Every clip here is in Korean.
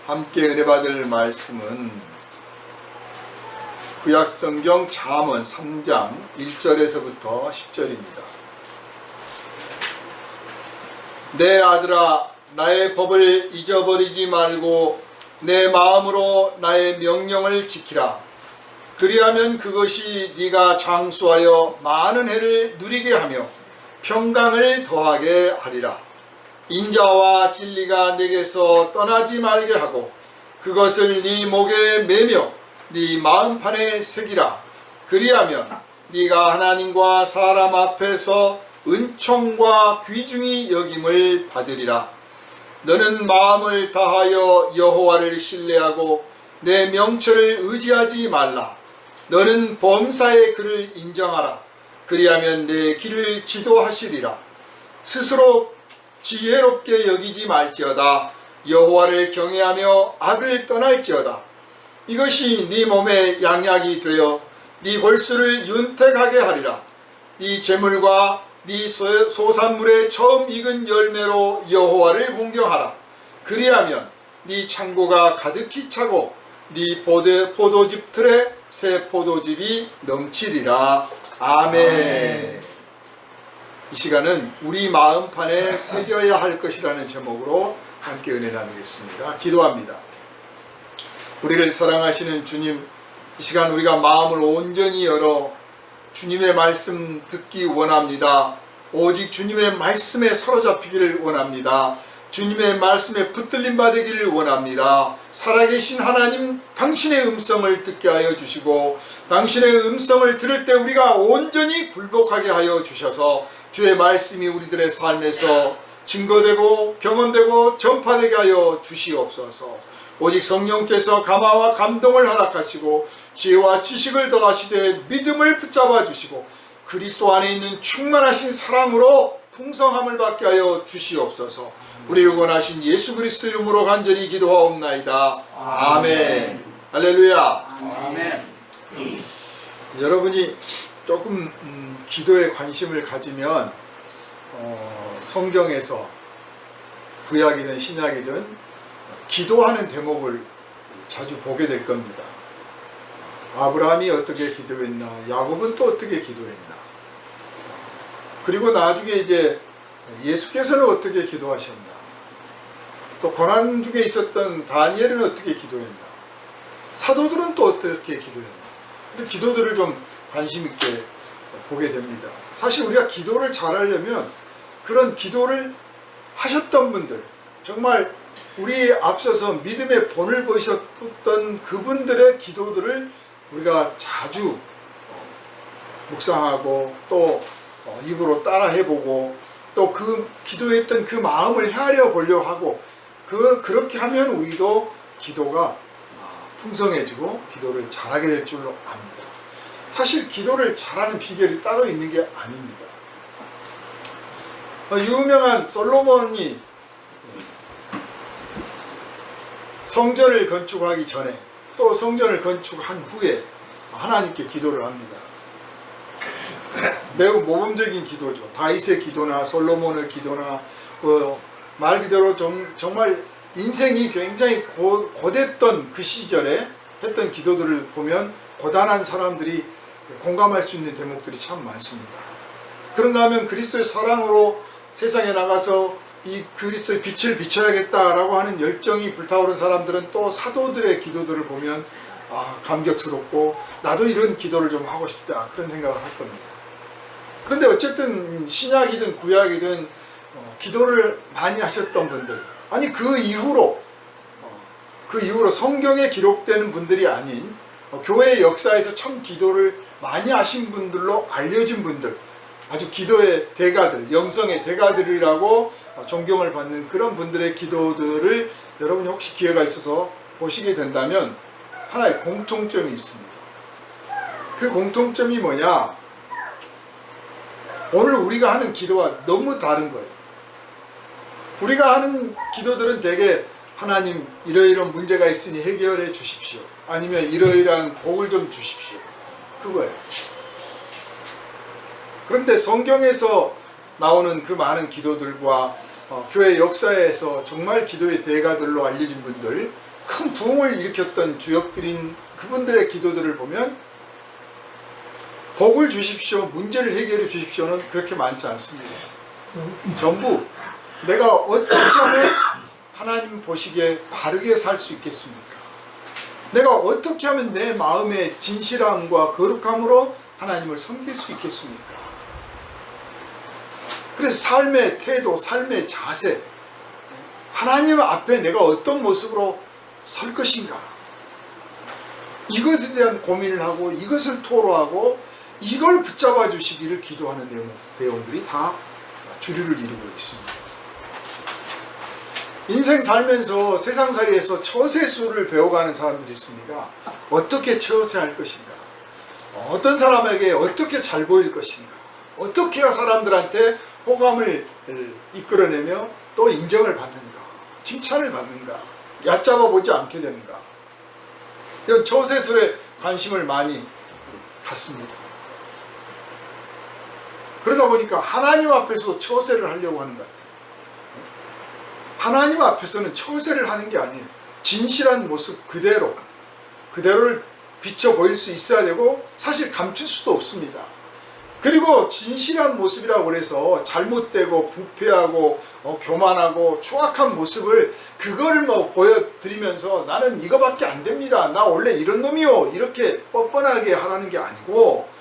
함께 은혜 받을 말씀은 구약성경 잠언 3장 1절에서부터 10절입니다. 내 아들아, 나의 법을 잊어버리지 말고 내 마음으로 나의 명령을 지키라. 그리하면 그것이 네가 장수하여 많은 해를 누리게 하며 평강을 더하게 하리라. 인자와 진리가 네게서 떠나지 말게 하고 그것을 네 목에 매며 네 마음판에 새기라. 그리하면 네가 하나님과 사람 앞에서 은총과 귀중히 여김을 받으리라. 너는 마음을 다하여 여호와를 신뢰하고 내 명철을 의지하지 말라. 너는 범사의 그를 인정하라. 그리하면 내 길을 지도하시리라. 스스로 지혜롭게 여기지 말지어다. 여호와를 경외하며 악을 떠날지어다. 이것이 네 몸에 양약이 되어 네 골수를 윤택하게 하리라. 네 재물과 네 소산물의 처음 익은 열매로 여호와를 공경하라. 그리하면 네 창고가 가득히 차고 네 포도즙 틀에 새 포도즙이 넘치리라. 아멘. 이 시간은 우리 마음판에 새겨야 할 것이라는 제목으로 함께 은혜 나누겠습니다. 기도합니다. 우리를 사랑하시는 주님, 이 시간 우리가 마음을 온전히 열어 주님의 말씀 듣기 원합니다. 오직 주님의 말씀에 사로잡히기를 원합니다. 주님의 말씀에 붙들림 받기를 원합니다. 살아계신 하나님, 당신의 음성을 듣게 하여 주시고 당신의 음성을 들을 때 우리가 온전히 굴복하게 하여 주셔서 주의 말씀이 우리들의 삶에서 증거되고 경험되고 전파되게 하여 주시옵소서. 오직 성령께서 감화와 감동을 허락하시고 지혜와 지식을 더하시되 믿음을 붙잡아 주시고 그리스도 안에 있는 충만하신 사랑으로 풍성함을 받게 하여 주시옵소서. 우리 원하신 예수 그리스도 이름으로 간절히 기도하옵나이다. 아멘. 할렐루야. 아멘. 여러분이 조금 기도에 관심을 가지면 성경에서 구약이든 신약이든 기도하는 대목을 자주 보게 될 겁니다. 아브라함이 어떻게 기도했나, 야곱은 또 어떻게 기도했나, 그리고 나중에 이제 예수께서는 어떻게 기도하셨나, 또 고난 중에 있었던 다니엘은 어떻게 기도했나, 사도들은 또 어떻게 기도했나. 근데 기도들을 좀 관심 있게 보게 됩니다. 사실 우리가 기도를 잘하려면 그런 기도를 하셨던 분들, 정말 우리 앞서서 믿음의 본을 보이셨던 그분들의 기도들을 우리가 자주 묵상하고 또 입으로 따라 해보고 또 그 기도했던 그 마음을 헤아려 보려고 하고 그렇게 하면 우리도 기도가 풍성해지고 기도를 잘하게 될 줄로 압니다. 사실 기도를 잘하는 비결이 따로 있는 게 아닙니다. 유명한 솔로몬이 성전을 건축하기 전에 또 성전을 건축한 후에 하나님께 기도를 합니다. 매우 모범적인 기도죠. 다윗의 기도나 솔로몬의 기도나 말 그대로 정말 인생이 굉장히 고됐던 그 시절에 했던 기도들을 보면 고단한 사람들이 공감할 수 있는 대목들이 참 많습니다. 그런가 하면 그리스도의 사랑으로 세상에 나가서 이 그리스도의 빛을 비춰야겠다라고 하는 열정이 불타오른 사람들은 또 사도들의 기도들을 보면 감격스럽고 나도 이런 기도를 좀 하고 싶다, 그런 생각을 할 겁니다. 그런데 어쨌든 신약이든 구약이든 기도를 많이 하셨던 분들, 아니 그 이후로 성경에 기록되는 분들이 아닌 교회 역사에서 참 기도를 많이 하신 분들로 알려진 분들, 아주 기도의 대가들, 영성의 대가들이라고 존경을 받는 그런 분들의 기도들을 여러분이 혹시 기회가 있어서 보시게 된다면 하나의 공통점이 있습니다. 그 공통점이 뭐냐? 오늘 우리가 하는 기도와 너무 다른 거예요. 우리가 하는 기도들은 대개 하나님 이러이러한 문제가 있으니 해결해 주십시오, 아니면 이러이러한 복을 좀 주십시오, 그거예요. 그런데 성경에서 나오는 그 많은 기도들과 교회 역사에서 정말 기도의 대가들로 알려진 분들, 큰 부흥을 일으켰던 주역들인 그분들의 기도들을 보면 복을 주십시오, 문제를 해결해 주십시오는 그렇게 많지 않습니다. 전부 내가 어떻게 하면 하나님 보시기에 바르게 살 수 있겠습니까? 내가 어떻게 하면 내 마음의 진실함과 거룩함으로 하나님을 섬길 수 있겠습니까? 그래서 삶의 태도, 삶의 자세, 하나님 앞에 내가 어떤 모습으로 설 것인가, 이것에 대한 고민을 하고 이것을 토로하고 이걸 붙잡아 주시기를 기도하는 내용들이 다 주류를 이루고 있습니다. 인생 살면서 세상살이에서 처세술을 배워가는 사람들이 있습니다. 어떻게 처세할 것인가, 어떤 사람에게 어떻게 잘 보일 것인가, 어떻게 해야 사람들한테 호감을 이끌어내며 또 인정을 받는가, 칭찬을 받는가, 얕잡아 보지 않게 되는가, 이런 처세술에 관심을 많이 갖습니다. 그러다 보니까 하나님 앞에서 처세를 하려고 하는 것 같아요. 하나님 앞에서는 처세를 하는 게 아니에요. 진실한 모습 그대로를 비춰 보일 수 있어야 되고, 사실 감출 수도 없습니다. 그리고 진실한 모습이라고 해서 잘못되고 부패하고 교만하고 추악한 모습을 그거를 보여드리면서 나는 이거밖에 안 됩니다, 나 원래 이런 놈이요, 이렇게 뻔뻔하게 하라는 게 아니고,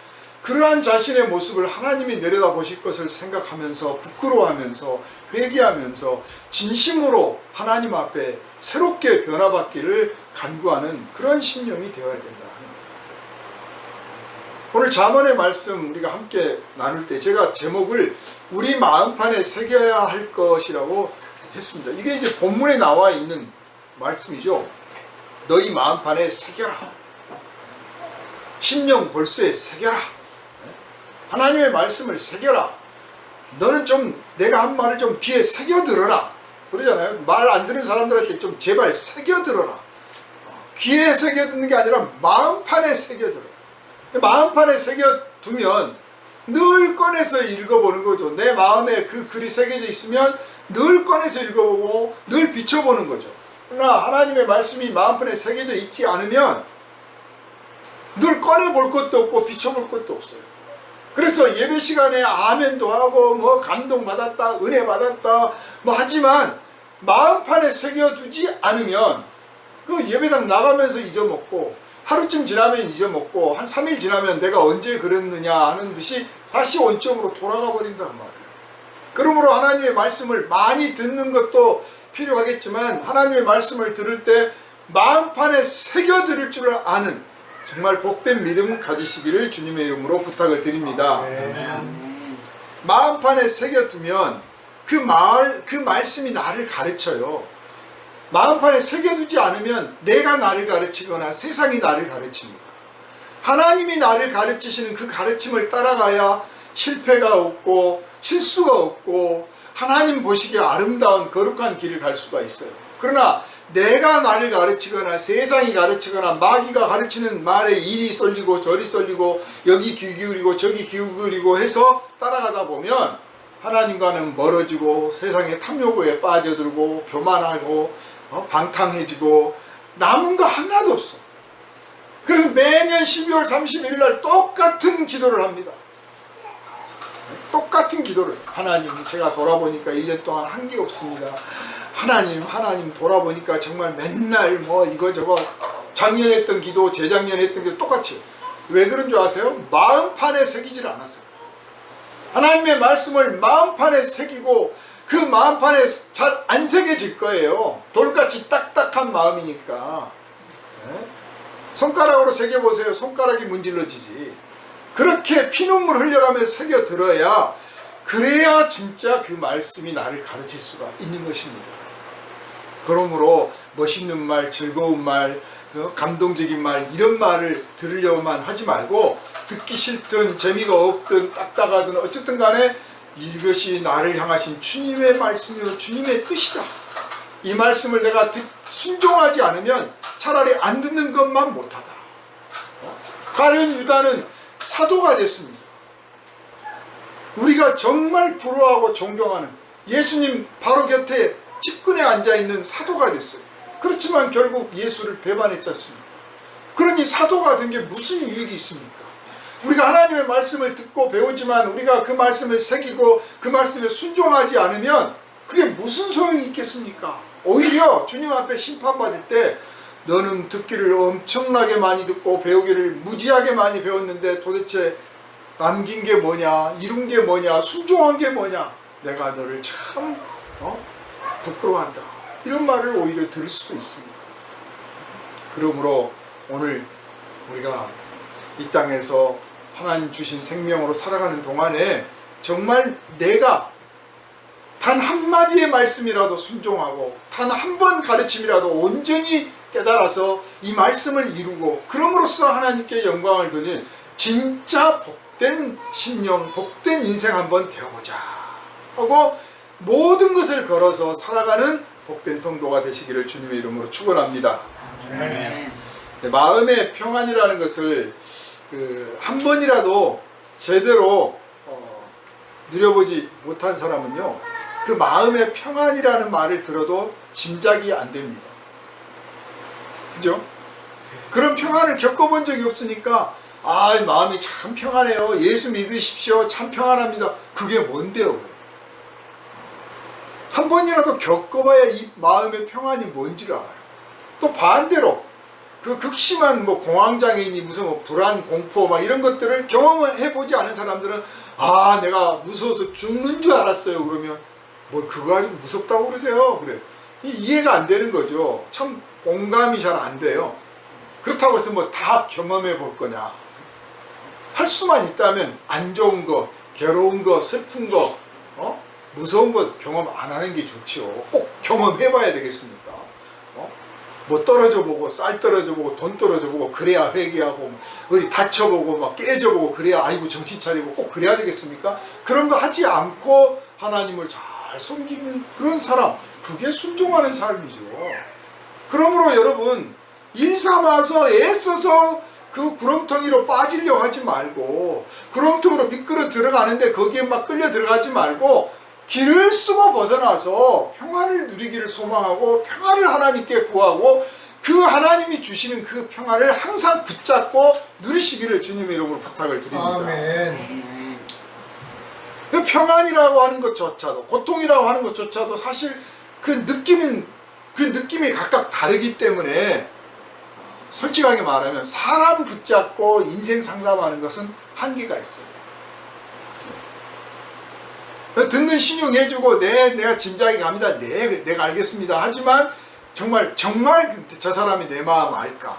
그러한 자신의 모습을 하나님이 내려다보실 것을 생각하면서 부끄러워하면서 회개하면서 진심으로 하나님 앞에 새롭게 변화받기를 간구하는 그런 심령이 되어야 된다 하는 거예요. 오늘 잠언의 말씀 우리가 함께 나눌 때 제가 제목을 우리 마음판에 새겨야 할 것이라고 했습니다. 이게 이제 본문에 나와 있는 말씀이죠. 너희 마음판에 새겨라, 심령 골수에 새겨라, 하나님의 말씀을 새겨라. 너는 좀 내가 한 말을 좀 귀에 새겨 들어라 그러잖아요. 말 안 듣는 사람들한테 좀 제발 새겨 들어라. 귀에 새겨 듣는 게 아니라 마음판에 새겨 들어라. 마음판에 새겨 두면 늘 꺼내서 읽어보는 거죠. 내 마음에 그 글이 새겨져 있으면 늘 꺼내서 읽어보고 늘 비춰보는 거죠. 그러나 하나님의 말씀이 마음판에 새겨져 있지 않으면 늘 꺼내볼 것도 없고 비춰볼 것도 없어요. 그래서 예배 시간에 아멘도 하고 감동받았다, 은혜 받았다 하지만 마음판에 새겨두지 않으면 그 예배당 나가면서 잊어먹고, 하루쯤 지나면 잊어먹고, 한 3일 지나면 내가 언제 그랬느냐 하는 듯이 다시 원점으로 돌아가 버린단 말이에요. 그러므로 하나님의 말씀을 많이 듣는 것도 필요하겠지만, 하나님의 말씀을 들을 때 마음판에 새겨 들을 줄 아는 정말 복된 믿음 가지시기를 주님의 이름으로 부탁을 드립니다. 마음판에 새겨두면 그 말씀이 나를 가르쳐요. 마음판에 새겨두지 않으면 내가 나를 가르치거나 세상이 나를 가르칩니다. 하나님이 나를 가르치시는 그 가르침을 따라가야 실패가 없고 실수가 없고 하나님 보시기에 아름다운 거룩한 길을 갈 수가 있어요. 그러나 내가 나를 가르치거나 세상이 가르치거나 마귀가 가르치는 말에 이리 쏠리고 저리 쏠리고 여기 귀 기울이고 저기 귀 기울이고 해서 따라가다 보면 하나님과는 멀어지고 세상의 탐욕에 빠져들고 교만하고 방탕해지고 남은 거 하나도 없어. 그래서 매년 12월 31일 날 똑같은 기도를 합니다. 똑같은 기도를. 하나님, 제가 돌아보니까 1년 동안 한 게 없습니다. 하나님 돌아보니까 정말 맨날 이거저거 작년에 했던 기도 재작년에 했던 기도 똑같이. 왜 그런 줄 아세요? 마음판에 새기질 않았어요. 하나님의 말씀을 마음판에 새기고 그 마음판에 잘 안 새겨질 거예요. 돌같이 딱딱한 마음이니까. 손가락으로 새겨보세요. 손가락이 문질러지지. 그렇게 피눈물 흘려가면서 새겨들어야, 그래야 진짜 그 말씀이 나를 가르칠 수가 있는 것입니다. 그러므로 멋있는 말, 즐거운 말, 감동적인 말, 이런 말을 들으려고만 하지 말고, 듣기 싫든 재미가 없든 딱딱하든 어쨌든 간에 이것이 나를 향하신 주님의 말씀이요 주님의 뜻이다. 이 말씀을 내가 순종하지 않으면 차라리 안 듣는 것만 못하다. 가룟 유다는 사도가 됐습니다. 우리가 정말 부러워하고 존경하는 예수님 바로 곁에 측근에 앉아있는 사도가 됐어요. 그렇지만 결국 예수를 배반했지 않습니까? 그러니 사도가 된 게 무슨 유익이 있습니까? 우리가 하나님의 말씀을 듣고 배우지만 우리가 그 말씀을 새기고 그 말씀에 순종하지 않으면 그게 무슨 소용이 있겠습니까? 오히려 주님 앞에 심판받을 때 너는 듣기를 엄청나게 많이 듣고 배우기를 무지하게 많이 배웠는데 도대체 남긴 게 뭐냐, 이룬 게 뭐냐, 순종한 게 뭐냐, 내가 너를 참 부끄러워한다, 이런 말을 오히려 들을 수도 있습니다. 그러므로 오늘 우리가 이 땅에서 하나님 주신 생명으로 살아가는 동안에 정말 내가 단 한마디의 말씀이라도 순종하고 단 한 번 가르침이라도 온전히 깨달아서 이 말씀을 이루고 그럼으로써 하나님께 영광을 돌리는 진짜 복된 심령, 복된 인생 한번 되어보자 하고 모든 것을 걸어서 살아가는 복된 성도가 되시기를 주님의 이름으로 축원합니다. 마음의 평안이라는 것을 한 번이라도 제대로 누려보지 못한 사람은요, 그 마음의 평안이라는 말을 들어도 짐작이 안 됩니다. 그죠? 그런 평안을 겪어본 적이 없으니까 마음이 참 평안해요, 예수 믿으십시오, 참 평안합니다. 그게 뭔데요? 한 번이라도 겪어봐야 이 마음의 평안이 뭔지를 알아요. 또 반대로 그 극심한 공황장애인이 무슨 불안, 공포 이런 것들을 경험해보지 않은 사람들은 내가 무서워서 죽는 줄 알았어요. 그러면 뭘 그거 가지고 무섭다고 그러세요? 그래. 이해가 안 되는 거죠. 참 공감이 잘 안 돼요. 그렇다고 해서 다 경험해 볼 거냐. 할 수만 있다면 안 좋은 거, 괴로운 거, 슬픈 거, 무서운 거 경험 안 하는 게 좋죠. 꼭 경험해 봐야 되겠습니까? 떨어져 보고, 쌀 떨어져 보고, 돈 떨어져 보고, 그래야 회개하고, 어디 다쳐보고, 깨져 보고, 그래야 아이고 정신 차리고, 꼭 그래야 되겠습니까? 그런 거 하지 않고 하나님을 잘 섬기는 그런 사람, 그게 순종하는 삶이죠. 그러므로 여러분, 일삼아서 애써서 그 구렁텅이로 빠지려고 하지 말고, 구렁텅이로 미끄러 들어가는데 거기에 막 끌려 들어가지 말고, 길을 쓰고 벗어나서 평안을 누리기를 소망하고 평안을 하나님께 구하고 그 하나님이 주시는 그 평안을 항상 붙잡고 누리시기를 주님의 이름으로 부탁을 드립니다. 아멘. 그 평안이라고 하는 것조차도, 고통이라고 하는 것조차도 사실 그 느낌이 각각 다르기 때문에 솔직하게 말하면 사람 붙잡고 인생 상담하는 것은 한계가 있어요. 듣는 신용해주고 내가 짐작이 갑니다. 내가 알겠습니다. 하지만 정말 저 사람이 내 마음 알까?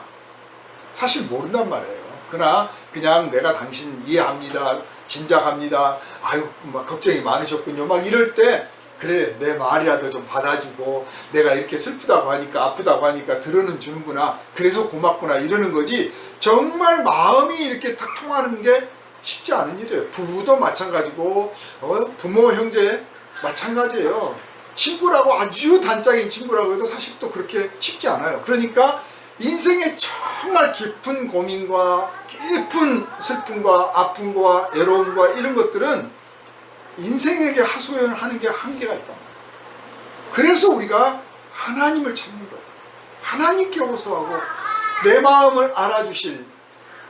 사실 모른단 말이에요. 그러나 그냥 내가 당신 이해합니다, 짐작합니다, 아유 막 걱정이 많으셨군요, 막 이럴 때 그래 내 말이라도 좀 받아주고 내가 이렇게 슬프다고 하니까 아프다고 하니까 들어는 주는구나, 그래서 고맙구나 이러는 거지. 정말 마음이 이렇게 딱 통하는 게 쉽지 않은 일이에요. 부부도 마찬가지고 부모 형제 마찬가지예요. 친구라고 아주 단짝인 친구라고 해도 사실 또 그렇게 쉽지 않아요. 그러니까 인생의 정말 깊은 고민과 깊은 슬픔과 아픔과 애로움과 이런 것들은 인생에게 하소연하는 게 한계가 있다. 그래서 우리가 하나님을 찾는 거예요. 하나님께 호소하고 내 마음을 알아주실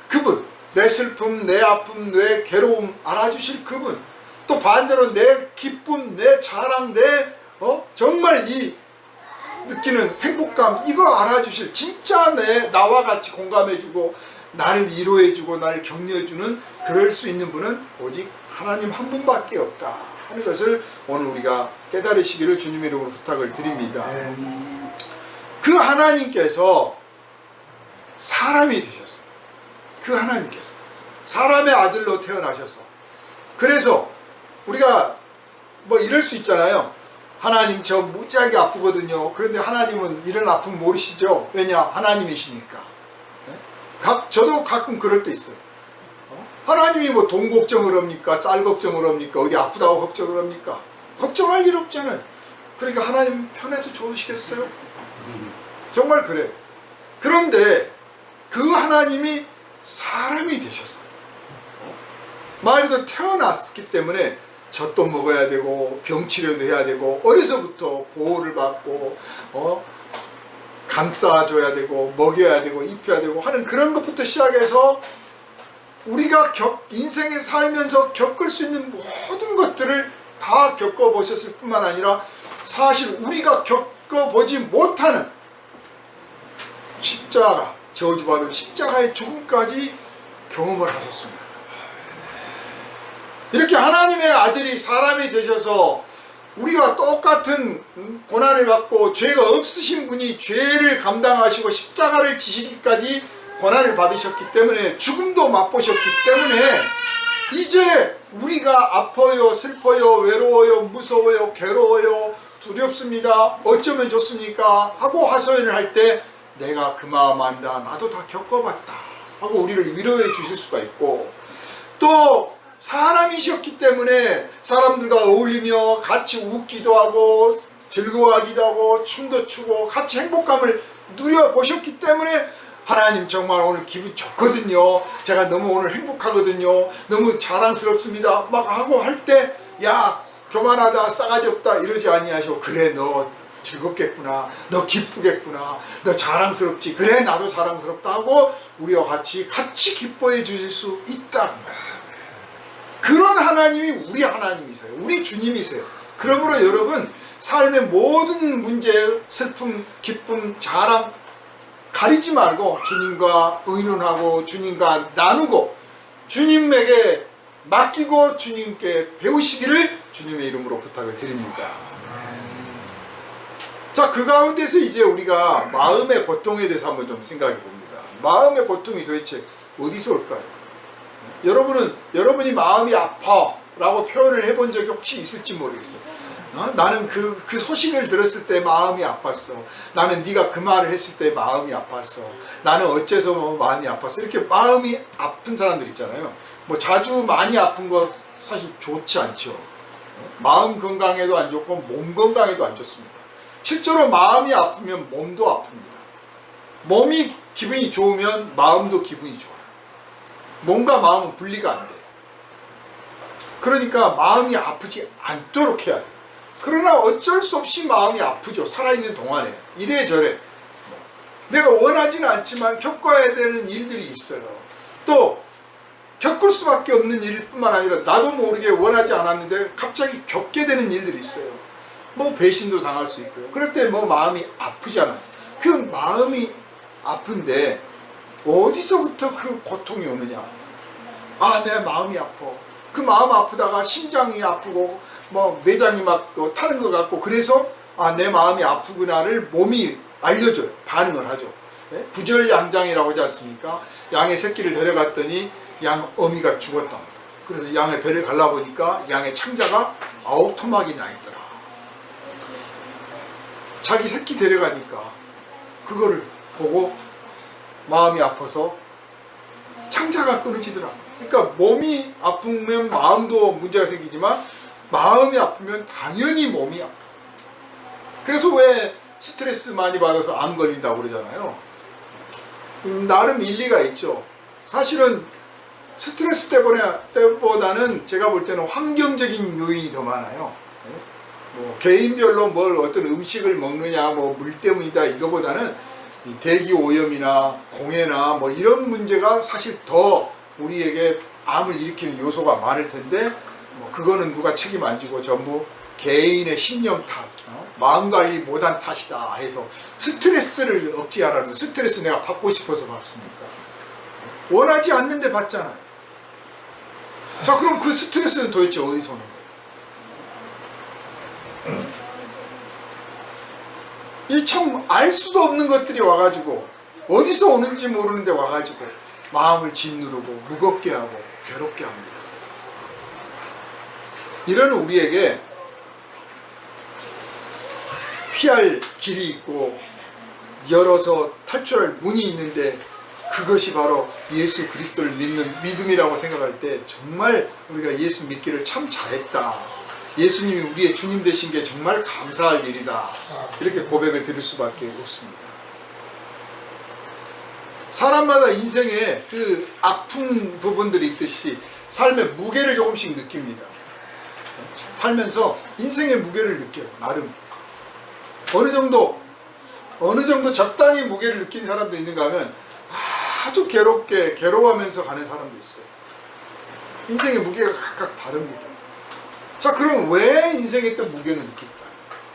그분, 내 슬픔, 내 아픔, 내 괴로움 알아주실 그분, 또 반대로 내 기쁨, 내 자랑, 내 정말 이 느끼는 행복감, 이거 알아주실, 진짜 나와 같이 공감해주고 나를 위로해주고 나를 격려해주는 그럴 수 있는 분은 오직 하나님 한 분밖에 없다 하는 것을 오늘 우리가 깨달으시기를 주님의 이름으로 부탁을 드립니다. 그 하나님께서 사람이 되셨어요. 그 하나님께서 사람의 아들로 태어나셔서, 그래서 우리가 이럴 수 있잖아요. 하나님 저 무지하게 아프거든요. 그런데 하나님은 이런 아픔 모르시죠? 왜냐? 하나님이시니까. 저도 가끔 그럴 때 있어요. 하나님이 돈 걱정을 합니까? 쌀 걱정을 합니까? 어디 아프다고 걱정을 합니까? 걱정할 일 없잖아요. 그러니까 하나님 편해서 좋으시겠어요? 정말 그래요. 그런데 그 하나님이 사람이 되셨어요. 말 그대로 태어났기 때문에 젖도 먹어야 되고 병치료도 해야 되고 어려서부터 보호를 받고 감싸줘야 되고 먹여야 되고 입혀야 되고 하는 그런 것부터 시작해서 우리가 인생에 살면서 겪을 수 있는 모든 것들을 다 겪어보셨을 뿐만 아니라 사실 우리가 겪어보지 못하는 십자가, 저주받은 십자가의 죽음까지 경험을 하셨습니다. 이렇게 하나님의 아들이 사람이 되셔서 우리가 똑같은 고난을 받고 죄가 없으신 분이 죄를 감당하시고 십자가를 지시기까지 고난을 받으셨기 때문에 죽음도 맛보셨기 때문에 이제 우리가 아파요, 슬퍼요, 외로워요, 무서워요, 괴로워요, 두렵습니다, 어쩌면 좋습니까 하고 하소연을 할 때 내가 그 마음 안다, 나도 다 겪어봤다 하고 우리를 위로해 주실 수가 있고, 또 사람이셨기 때문에 사람들과 어울리며 같이 웃기도 하고 즐거워하기도 하고 춤도 추고 같이 행복감을 누려보셨기 때문에 하나님 정말 오늘 기분 좋거든요, 제가 너무 오늘 행복하거든요, 너무 자랑스럽습니다 막 하고 할 때 야 교만하다, 싸가지 없다 이러지 아니하시고 그래 너 즐겁겠구나, 너 기쁘겠구나, 너 자랑스럽지, 그래 나도 자랑스럽다 하고 우리와 같이 기뻐해 주실 수 있다. 그런 하나님이 우리 하나님이세요. 우리 주님이세요. 그러므로 여러분 삶의 모든 문제, 슬픔, 기쁨, 자랑 가리지 말고 주님과 의논하고 주님과 나누고 주님에게 맡기고 주님께 배우시기를 주님의 이름으로 부탁을 드립니다. 자, 그 가운데서 이제 우리가 마음의 고통에 대해서 한번 좀 생각해 봅니다. 마음의 고통이 도대체 어디서 올까요? 여러분이 마음이 아파 라고 표현을 해본 적이 혹시 있을지 모르겠어요. 나는 그 소식을 들었을 때 마음이 아팠어. 나는 네가 그 말을 했을 때 마음이 아팠어. 나는 어째서 마음이 아팠어. 이렇게 마음이 아픈 사람들 있잖아요. 뭐 자주 많이 아픈 거 사실 좋지 않죠. 마음 건강에도 안 좋고 몸 건강에도 안 좋습니다. 실제로 마음이 아프면 몸도 아픕니다. 몸이 기분이 좋으면 마음도 기분이 좋아요. 몸과 마음은 분리가 안 돼요. 그러니까 마음이 아프지 않도록 해야 돼요. 그러나 어쩔 수 없이 마음이 아프죠. 살아있는 동안에 이래저래 내가 원하지는 않지만 겪어야 되는 일들이 있어요. 또 겪을 수밖에 없는 일뿐만 아니라 나도 모르게 원하지 않았는데 갑자기 겪게 되는 일들이 있어요. 뭐 배신도 당할 수 있고요. 그럴 때 뭐 마음이 아프잖아요. 그 마음이 아픈데 어디서부터 그 고통이 오느냐. 아, 내 마음이 아파. 그 마음 아프다가 심장이 아프고 뭐 내장이 막 타는 것 같고 그래서 아, 내 마음이 아프구나를 몸이 알려줘요. 반응을 하죠. 네? 부절양장이라고 하지 않습니까? 양의 새끼를 데려갔더니 양 어미가 죽었다. 그래서 양의 배를 갈라보니까 양의 창자가 9토막이 나있더라. 자기 새끼 데려가니까 그거를 보고 마음이 아파서 창자가 끊어지더라. 그러니까 몸이 아프면 마음도 문제가 생기지만 마음이 아프면 당연히 몸이 아파. 그래서 왜 스트레스 많이 받아서 암 걸린다고 그러잖아요. 나름 일리가 있죠. 사실은 스트레스 때보다는 제가 볼 때는 환경적인 요인이 더 많아요. 뭐 개인별로 뭘 어떤 음식을 먹느냐 뭐 물 때문이다 이거보다는 대기 오염이나 공해나 뭐 이런 문제가 사실 더 우리에게 암을 일으키는 요소가 많을 텐데 뭐 그거는 누가 책임 안 지고 전부 개인의 신념 탓, 마음 관리 못한 탓이다 해서 스트레스를 억제하라는, 스트레스 내가 받고 싶어서 받습니까? 원하지 않는데 받잖아요. 자, 그럼 그 스트레스는 도대체 어디서 오는 거예요? 이 참 알 수도 없는 것들이 와가지고 어디서 오는지 모르는데 와가지고 마음을 짓누르고 무겁게 하고 괴롭게 합니다. 이런 우리에게 피할 길이 있고 열어서 탈출할 문이 있는데 그것이 바로 예수 그리스도를 믿는 믿음이라고 생각할 때 정말 우리가 예수 믿기를 참 잘했다. 예수님이 우리의 주님 되신 게 정말 감사할 일이다. 이렇게 고백을 드릴 수밖에 없습니다. 사람마다 인생에 그 아픈 부분들이 있듯이 삶의 무게를 조금씩 느낍니다. 살면서 인생의 무게를 느껴요. 나름 어느 정도 어느 정도 적당히 무게를 느낀 사람도 있는가 하면 아주 괴롭게 괴로워하면서 가는 사람도 있어요. 인생의 무게가 각각 다릅니다. 자, 그럼 왜 인생의 또 무게를 느낄까?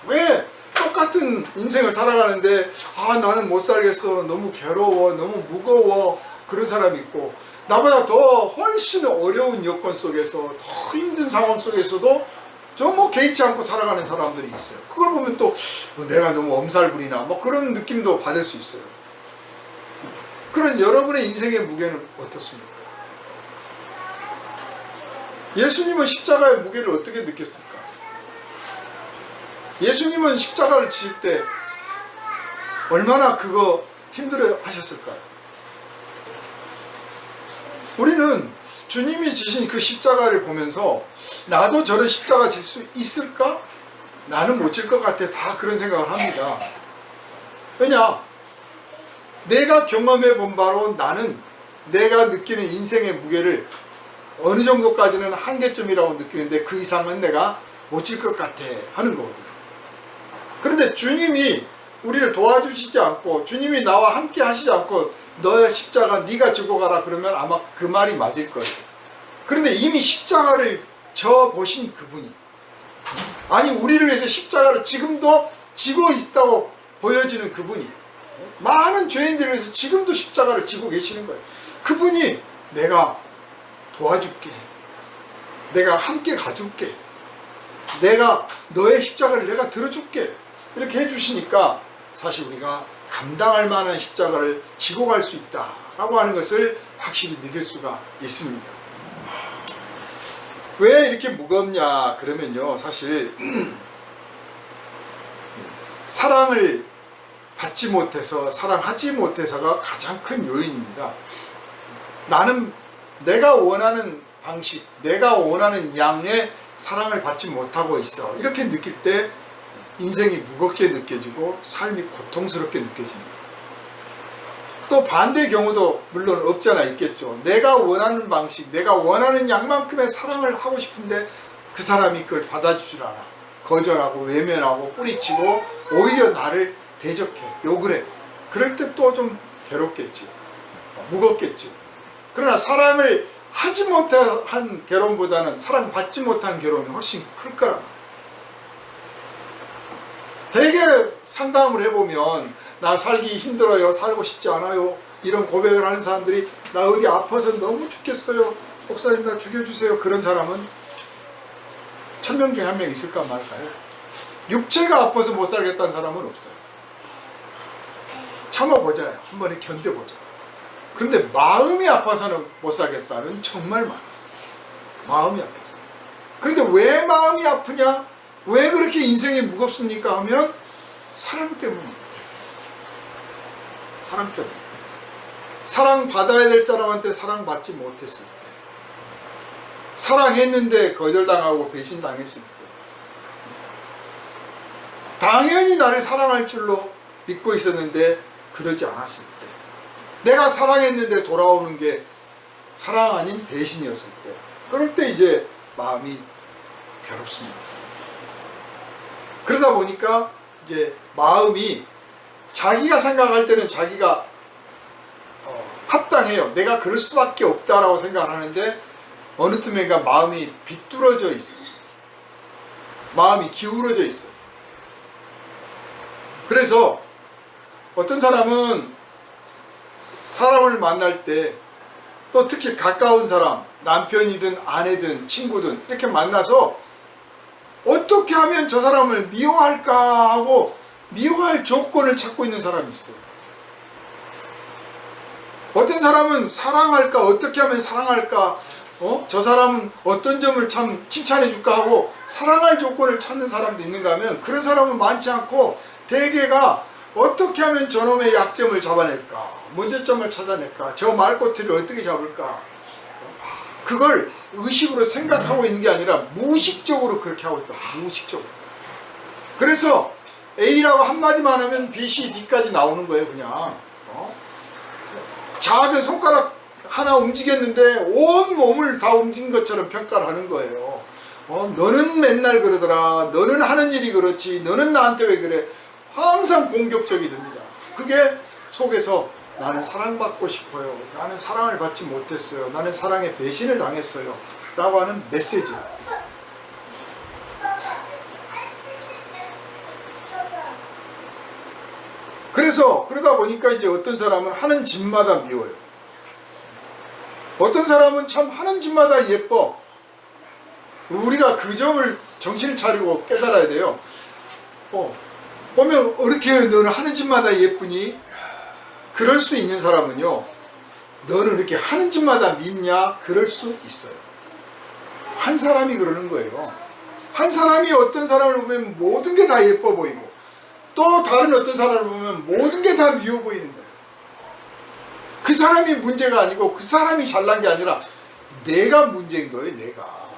왜 똑같은 인생을 살아가는데 나는 못 살겠어, 너무 괴로워, 너무 무거워, 그런 사람이 있고, 나보다 더 훨씬 어려운 여건 속에서 더 힘든 상황 속에서도 좀 개의치 않고 살아가는 사람들이 있어요. 그걸 보면 또 내가 너무 엄살부리나 그런 느낌도 받을 수 있어요. 그런 여러분의 인생의 무게는 어떻습니까? 예수님은 십자가의 무게를 어떻게 느꼈을까? 예수님은 십자가를 지실 때 얼마나 그거 힘들어 하셨을까요? 우리는 주님이 지신 그 십자가를 보면서 나도 저런 십자가 질 수 있을까? 나는 못 질 것 같아. 다 그런 생각을 합니다. 왜냐? 내가 경험해 본 바로 나는 내가 느끼는 인생의 무게를 어느 정도까지는 한계점이라고 느끼는데 그 이상은 내가 못 질 것 같아 하는 거거든요. 그런데 주님이 우리를 도와주시지 않고 주님이 나와 함께 하시지 않고 너의 십자가 네가 지고 가라 그러면 아마 그 말이 맞을 거예요. 그런데 이미 십자가를 져 보신 그분이, 아니 우리를 위해서 십자가를 지금도 지고 있다고 보여지는 그분이, 많은 죄인들을 위해서 지금도 십자가를 지고 계시는 거예요. 그분이 내가 도와줄게, 내가 함께 가줄게, 내가 너의 십자가를 내가 들어줄게, 이렇게 해주시니까 사실 우리가 감당할 만한 십자가를 지고 갈 수 있다라고 하는 것을 확실히 믿을 수가 있습니다. 왜 이렇게 무겁냐 그러면요, 사실 사랑을 받지 못해서, 사랑하지 못해서가 가장 큰 요인입니다. 나는 내가 원하는 방식, 내가 원하는 양의 사랑을 받지 못하고 있어, 이렇게 느낄 때 인생이 무겁게 느껴지고 삶이 고통스럽게 느껴집니다. 또 반대의 경우도 물론 없잖아 있겠죠. 내가 원하는 방식, 내가 원하는 양만큼의 사랑을 하고 싶은데 그 사람이 그걸 받아주질 않아. 거절하고 외면하고 뿌리치고 오히려 나를 대적해, 욕을 해. 그럴 때 또 좀 괴롭겠지, 무겁겠지. 그러나 사랑을 하지 못한 괴로움보다는 사랑받지 못한 괴로움이 훨씬 클 거라. 되게 상담을 해보면 나 살기 힘들어요, 살고 싶지 않아요, 이런 고백을 하는 사람들이 나 어디 아파서 너무 죽겠어요, 목사님 나 죽여주세요, 그런 사람은 1000명 중에 1명 있을까 말까요? 육체가 아파서 못 살겠다는 사람은 없어요. 참아보자, 한 번에 견뎌보자. 그런데 마음이 아파서는 못 살겠다는 정말 많아요. 마음이 아파서. 그런데 왜 마음이 아프냐, 왜 그렇게 인생이 무겁습니까 하면 사랑 때문입니다. 사랑 때문에. 사랑받아야 될 사람한테 사랑받지 못했을 때, 사랑했는데 거절당하고 배신당했을 때, 당연히 나를 사랑할 줄로 믿고 있었는데 그러지 않았을 때, 내가 사랑했는데 돌아오는 게 사랑 아닌 배신이었을 때, 그럴 때 이제 마음이 괴롭습니다. 그러다 보니까 이제 마음이 자기가 생각할 때는 자기가 합당해요. 내가 그럴 수밖에 없다라고 생각을 하는데 어느 틈엔가 마음이 비뚤어져 있어요. 마음이 기울어져 있어요. 그래서 어떤 사람은 사람을 만날 때, 또 특히 가까운 사람, 남편이든 아내든 친구든 이렇게 만나서 어떻게 하면 저 사람을 미워할까 하고 미워할 조건을 찾고 있는 사람이 있어요. 어떤 사람은 사랑할까, 어떻게 하면 사랑할까, 저 사람은 어떤 점을 참 칭찬해 줄까 하고 사랑할 조건을 찾는 사람도 있는가 하면 그런 사람은 많지 않고, 대개가 어떻게 하면 저놈의 약점을 잡아낼까, 문제점을 찾아낼까, 저 말꼬투리를 어떻게 잡을까, 그걸 의식으로 생각하고 있는 게 아니라 무의식적으로 그렇게 하고 있다. 무의식적으로. 그래서 A라고 한마디만 하면 B, C, D까지 나오는 거예요. 그냥 작은 손가락 하나 움직였는데 온 몸을 다 움직인 것처럼 평가를 하는 거예요. 너는 맨날 그러더라, 너는 하는 일이 그렇지, 너는 나한테 왜 그래, 항상 공격적이 됩니다. 그게 속에서 나는 사랑받고 싶어요. 나는 사랑을 받지 못했어요. 나는 사랑에 배신을 당했어요. 라고 하는 메시지예요. 그래서 그러다 보니까 이제 어떤 사람은 하는 짓마다 미워요. 어떤 사람은 참 하는 짓마다 예뻐. 우리가 그 점을 정신을 차리고 깨달아야 돼요. 보면 이렇게 너는 하는 짓마다 예쁘니? 그럴 수 있는 사람은요, 너는 이렇게 하는 짓마다 밉냐? 그럴 수 있어요. 한 사람이 그러는 거예요. 한 사람이 어떤 사람을 보면 모든 게 다 예뻐 보이고, 또 다른 어떤 사람을 보면 모든 게 다 미워 보이는 거예요. 그 사람이 문제가 아니고 그 사람이 잘난 게 아니라 내가 문제인 거예요.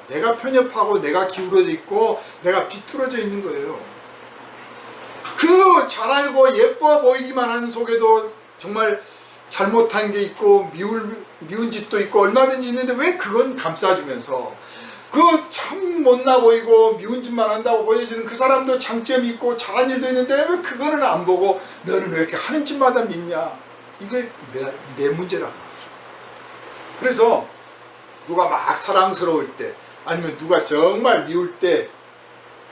내가 편협하고 내가 기울어져 있고 내가 비틀어져 있는 거예요. 그 잘하고 예뻐 보이기만 하는 속에도 정말 잘못한 게 있고 미운 짓도 있고 얼마든지 있는데 왜 그건 감싸주면서 그 참 못나 보이고 미운 짓만 한다고 보여지는 그 사람도 장점이 있고 잘한 일도 있는데 왜 그거는 안 보고 너는 왜 이렇게 하는 짓마다 밉냐? 이게 내 문제라는 거죠. 그래서 누가 막 사랑스러울 때 아니면 누가 정말 미울 때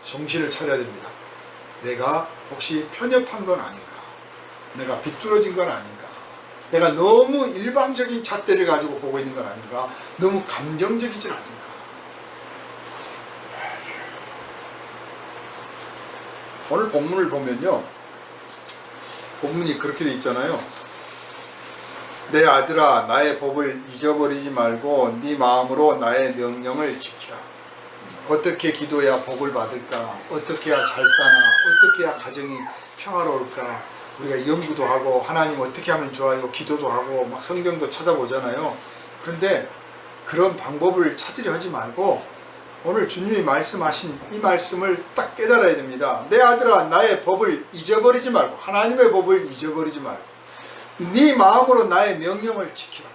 정신을 차려야 됩니다. 내가 혹시 편협한 건 아닌가? 내가 비뚤어진 건 아닌가? 내가 너무 일방적인 잣대를 가지고 보고 있는 건 아닌가? 너무 감정적이진 아닌가? 오늘 본문을 보면요, 본문이 그렇게 돼 있잖아요. 내 아들아, 나의 법을 잊어버리지 말고 네 마음으로 나의 명령을 지키라. 어떻게 기도해야 복을 받을까? 어떻게 해야 잘 사나? 어떻게 해야 가정이 평화로울까? 우리가 연구도 하고 하나님 어떻게 하면 좋아요? 기도도 하고 막 성경도 찾아보잖아요. 그런데 그런 방법을 찾으려 하지 말고 오늘 주님이 말씀하신 이 말씀을 딱 깨달아야 됩니다. 내 아들아, 나의 법을 잊어버리지 말고, 하나님의 법을 잊어버리지 말고 네 마음으로 나의 명령을 지키라.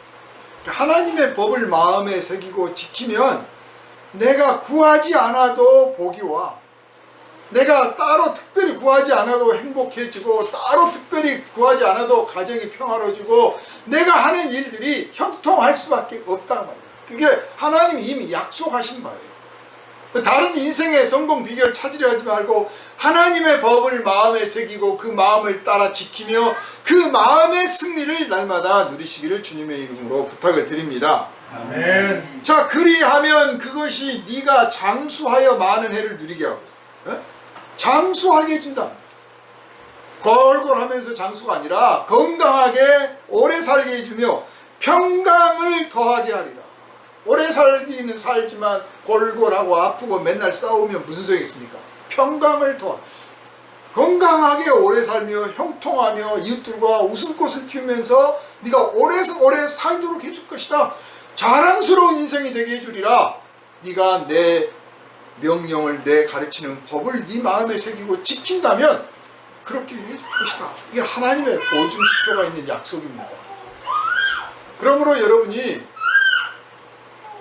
하나님의 법을 마음에 새기고 지키면 내가 구하지 않아도 복이 와. 내가 따로 특별히 구하지 않아도 행복해지고 따로 특별히 구하지 않아도 가정이 평화로워지고 내가 하는 일들이 형통할 수밖에 없단 말이에요. 그게 하나님이 이미 약속하신 바예요. 다른 인생의 성공 비결을 찾으려 하지 말고 하나님의 법을 마음에 새기고 그 마음을 따라 지키며 그 마음의 승리를 날마다 누리시기를 주님의 이름으로 부탁을 드립니다. 아멘. 자, 그리하면 그것이 네가 장수하여 많은 해를 누리게 하고 장수하게 해준다. 골골하면서 장수가 아니라 건강하게 오래 살게 해주며 평강을 더하게 하리라. 오래 살기는 살지만 골골하고 아프고 맨날 싸우면 무슨 소용이 있습니까? 평강을 더 건강하게 오래 살며 형통하며 이웃들과 웃음꽃을 피우면서 네가 오래 살도록 해줄 것이다. 자랑스러운 인생이 되게 해주리라. 네가 내 명령을, 내 가르치는 법을 네 마음에 새기고 지킨다면 그렇게 해줄 것이다. 이게 하나님의 보증수표가 있는 약속입니다. 그러므로 여러분이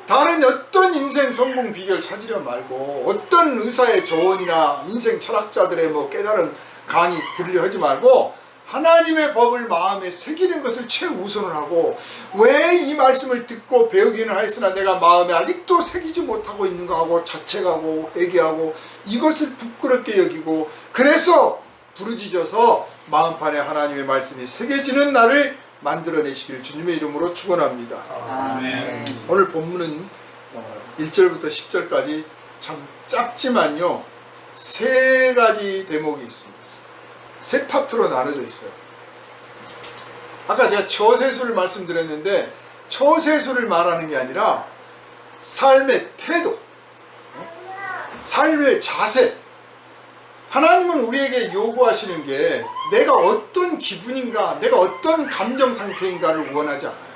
다른 어떤 인생 성공 비결 찾으려 말고 어떤 의사의 조언이나 인생 철학자들의 깨달은 강의 들으려 하지 말고 하나님의 법을 마음에 새기는 것을 최우선을 하고 왜 이 말씀을 듣고 배우기는 하였으나 내가 마음에 아직도 새기지 못하고 있는가 하고 자책하고 애기하고 이것을 부끄럽게 여기고 그래서 부르짖어서 마음판에 하나님의 말씀이 새겨지는 날을 만들어내시길 주님의 이름으로 축원합니다. 아멘. 오늘 본문은 1절부터 10절까지 참 짧지만요 3가지 대목이 있습니다. 3파트로 나눠져 있어요. 아까 제가 처세술을 말씀드렸는데 처세술을 말하는 게 아니라 삶의 태도, 삶의 자세. 하나님은 우리에게 요구하시는 게 내가 어떤 기분인가, 내가 어떤 감정 상태인가를 원하지 않아요.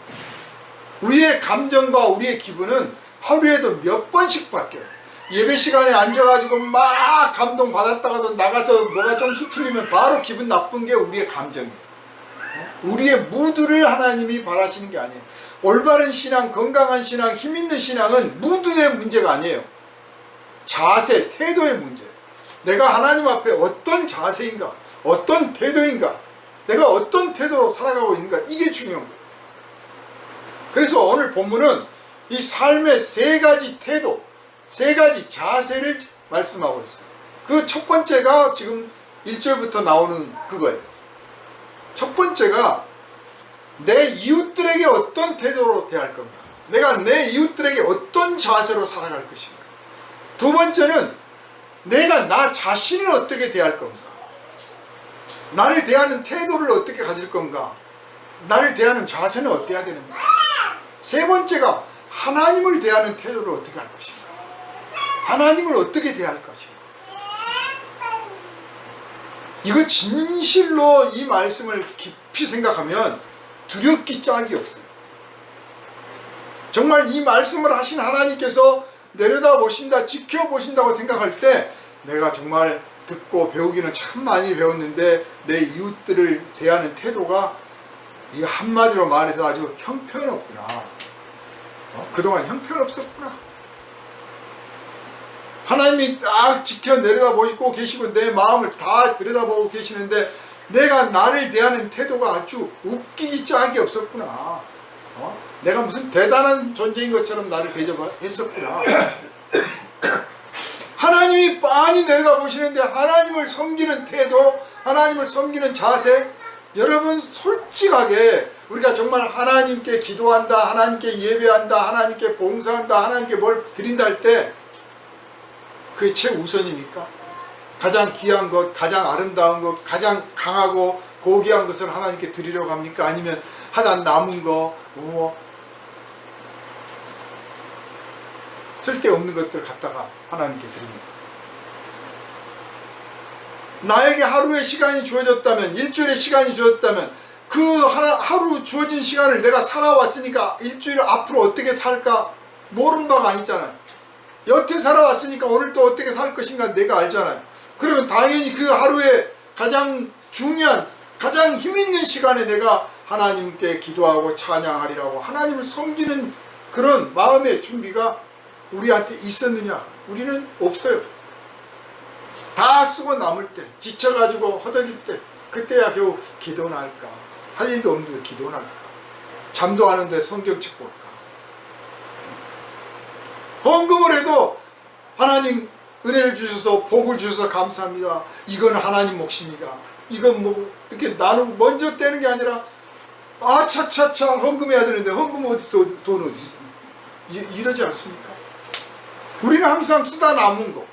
우리의 감정과 우리의 기분은 하루에도 몇 번씩 바뀌어요. 예배 시간에 앉아가지고 막 감동받았다가도 나가서 뭐가 좀 수틀리면 바로 기분 나쁜 게 우리의 감정이에요. 우리의 무드를 하나님이 바라시는 게 아니에요. 올바른 신앙, 건강한 신앙, 힘있는 신앙은 무드의 문제가 아니에요. 자세, 태도의 문제예요. 내가 하나님 앞에 어떤 자세인가, 어떤 태도인가, 내가 어떤 태도로 살아가고 있는가, 이게 중요한 거예요. 그래서 오늘 본문은 이 삶의 세 가지 태도, 세 가지 자세를 말씀하고 있어요. 그 첫 번째가 지금 1절부터 나오는 그거예요. 첫 번째가 내 이웃들에게 어떤 태도로 대할 건가, 내가 내 이웃들에게 어떤 자세로 살아갈 것인가. 두 번째는 내가 나 자신을 어떻게 대할 건가, 나를 대하는 태도를 어떻게 가질 건가, 나를 대하는 자세는 어때야 되는가. 세 번째가 하나님을 대하는 태도를 어떻게 할 것인가, 하나님을 어떻게 대할 것인가. 이거 진실로 이 말씀을 깊이 생각하면 두렵기 짝이 없어요. 정말 이 말씀을 하신 하나님께서 내려다보신다, 지켜보신다고 생각할 때 내가 정말 듣고 배우기는 참 많이 배웠는데 내 이웃들을 대하는 태도가 이 한마디로 말해서 아주 형편없구나. 그동안 형편없었구나. 하나님이 딱 지켜 내려다보고 계시고 내 마음을 다 들여다보고 계시는데 내가 나를 대하는 태도가 아주 웃기기 짝이 없었구나. 내가 무슨 대단한 존재인 것처럼 나를 대접했었구나. 하나님이 빤히 내려다보시는데 하나님을 섬기는 태도, 하나님을 섬기는 자세, 여러분 솔직하게 우리가 정말 하나님께 기도한다, 하나님께 예배한다, 하나님께 봉사한다, 하나님께 뭘 드린다 할 때 그게 최우선입니까? 가장 귀한 것, 가장 아름다운 것, 가장 강하고 고귀한 것을 하나님께 드리려고 합니까? 아니면 하다 남은 거, 쓸데없는 것들 갖다가 하나님께 드립니다. 나에게 하루의 시간이 주어졌다면, 일주일의 시간이 주어졌다면 그 하루 주어진 시간을 내가 살아왔으니까 일주일 앞으로 어떻게 살까 모르는 바가 아니잖아요. 여태 살아왔으니까 오늘 또 어떻게 살 것인가 내가 알잖아요. 그러면 당연히 그 하루에 가장 중요한, 가장 힘있는 시간에 내가 하나님께 기도하고 찬양하리라고 하나님을 섬기는 그런 마음의 준비가 우리한테 있었느냐? 우리는 없어요. 다 쓰고 남을 때, 지쳐가지고 허덕일 때, 그때야 겨우 기도나 할까? 할 일도 없는데 기도나 할까? 잠도 안 하는데 성경 찍고 올까? 헌금을 해도 하나님 은혜를 주셔서 복을 주셔서 감사합니다. 이건 하나님 몫입니다. 이건 뭐 이렇게 나누고 먼저 떼는 게 아니라 차차차 헌금해야 되는데 헌금 어디서, 돈 어디서, 이러지 않습니까? 우리는 항상 쓰다 남은 거,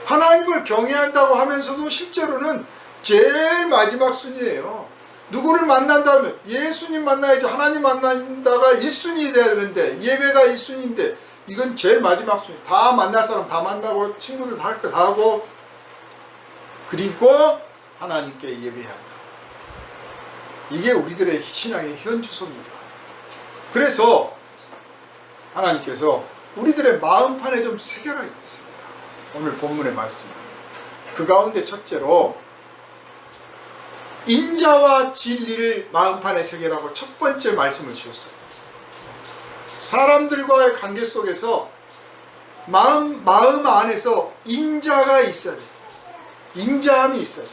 하나님을 경외한다고 하면서도 실제로는 제일 마지막 순위예요. 누구를 만난다면 예수님 만나야지. 하나님 만난다가 1순위 돼야 되는데 예배가 1순위인데 이건 제일 마지막 순위. 다 만날 사람 다 만나고 친구들 다 할 거 다 하고 그리고 하나님께 예배해야 한다. 이게 우리들의 신앙의 현주소입니다. 그래서 하나님께서 우리들의 마음판에 좀 새겨라 있습니다. 오늘 본문의 말씀은 그 가운데 첫째로 인자와 진리를 마음판에 새겨라고 첫 번째 말씀을 주셨어요. 사람들과의 관계 속에서 마음 안에서 인자가 있어야 돼요. 인자함이 있어요.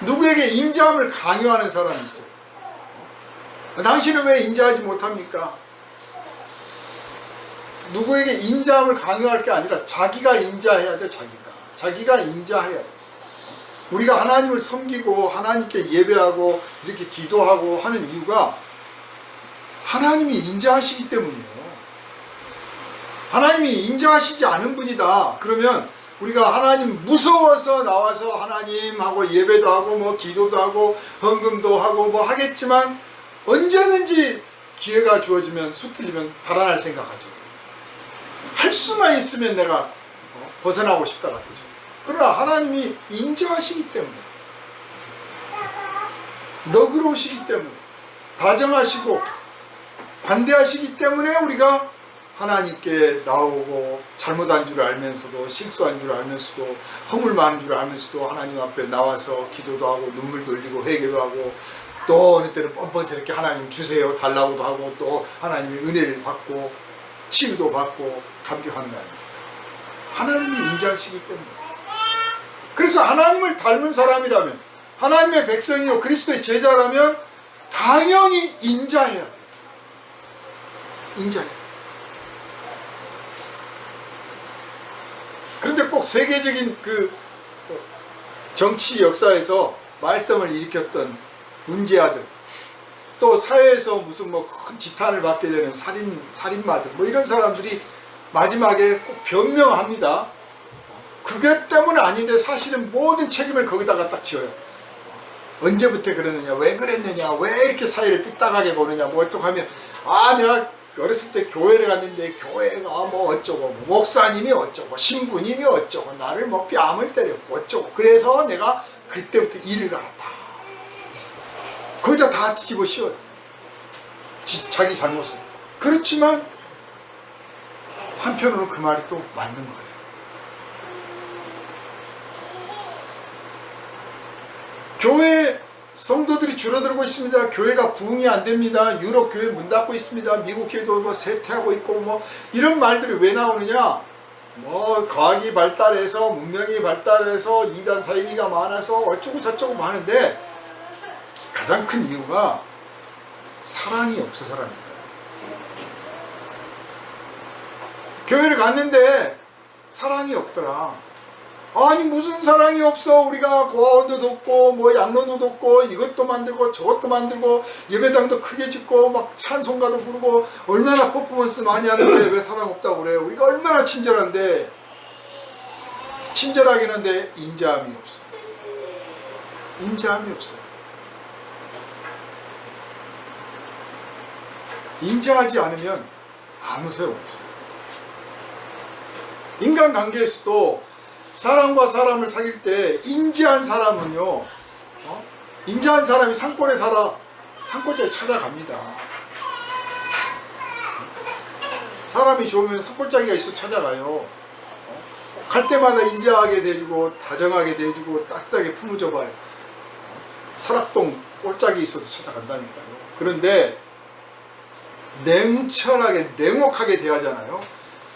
누구에게 인자함을 강요하는 사람이 있어요. 당신은 왜 인자하지 못합니까? 누구에게 인자함을 강요할 게 아니라 자기가 인자해야 돼. 자기가 인자해야 돼. 우리가 하나님을 섬기고 하나님께 예배하고 이렇게 기도하고 하는 이유가 하나님이 인자하시기 때문이에요. 하나님이 인자하시지 않은 분이다. 그러면 우리가 하나님 무서워서 나와서 하나님하고 예배도 하고 뭐 기도도 하고 헌금도 하고 뭐 하겠지만 언제든지 기회가 주어지면 수틀리면 달아날 생각하죠. 할 수만 있으면 내가 벗어나고 싶다 같죠. 그러나 하나님이 인자하시기 때문에, 너그러우시기 때문에, 다정하시고 관대하시기 때문에 우리가 하나님께 나오고 잘못한 줄 알면서도 실수한 줄 알면서도 허물 많은 줄 알면서도 하나님 앞에 나와서 기도도 하고 눈물도 흘리고 회개도 하고 또 어느 때는 뻔뻔스럽게 하나님 주세요 달라고도 하고 또 하나님의 은혜를 받고 치유도 받고 감격하는 거 아닙니까? 하나님이 인자하시기 때문에. 그래서 하나님을 닮은 사람이라면, 하나님의 백성이요 그리스도의 제자라면 당연히 인자해야 돼요. 인자해. 그런데 꼭 세계적인 그 정치 역사에서 말썽을 일으켰던 문제아들, 또 사회에서 무슨 뭐 큰 지탄을 받게 되는 살인마들, 뭐 이런 사람들이 마지막에 꼭 변명합니다. 그게 때문은 아닌데 사실은 모든 책임을 거기다가 딱 지어요. 언제부터 그러느냐, 왜 그랬느냐, 왜 이렇게 사회를 삐딱하게 보느냐, 뭐 어쩌고 하면, 내가 어렸을 때 교회를 갔는데 교회가 뭐 어쩌고, 뭐 목사님이 어쩌고, 신부님이 어쩌고, 나를 뭐 뺨을 때렸고 어쩌고, 그래서 내가 그때부터 일을 알았다. 거기다 다 뒤집어 씌워요. 자기 잘못을. 그렇지만 한편으로 그 말이 또 맞는 거예요. 교회 성도들이 줄어들고 있습니다. 교회가 부흥이 안 됩니다. 유럽 교회 문 닫고 있습니다. 미국 교회도 뭐 쇠퇴하고 있고, 뭐 이런 말들이 왜 나오느냐? 뭐 과학이 발달해서, 문명이 발달해서, 이단 사이비가 많아서 어쩌고 저쩌고 많은데, 가장 큰 이유가 사랑이 없어서라는 거예요. 교회를 갔는데 사랑이 없더라. 아니 무슨 사랑이 없어. 우리가 고아원도 돕고 뭐 양로도 돕고 이것도 만들고 저것도 만들고 예배당도 크게 짓고 막 찬송가도 부르고 얼마나 퍼포먼스 많이 하는데 왜 사랑 없다고 그래요. 우리가 얼마나 친절한데. 친절하긴 한데 인자함이 없어. 인자함이 없어. 인자하지 않으면 아무 소용없어요. 인간관계에서도 사람과 사람을 사귈 때 인자한 사람은요, 인자한 사람이 산골에 살아 산골짜기 찾아갑니다. 사람이 좋으면 산골짜기가 있어 찾아가요. 갈 때마다 인자하게 대해주고 다정하게 대해주고 따뜻하게 품어줘봐요. 설악동 꼴짝이 있어도 찾아간다니까요. 그런데 냉철하게 냉혹하게 대하잖아요.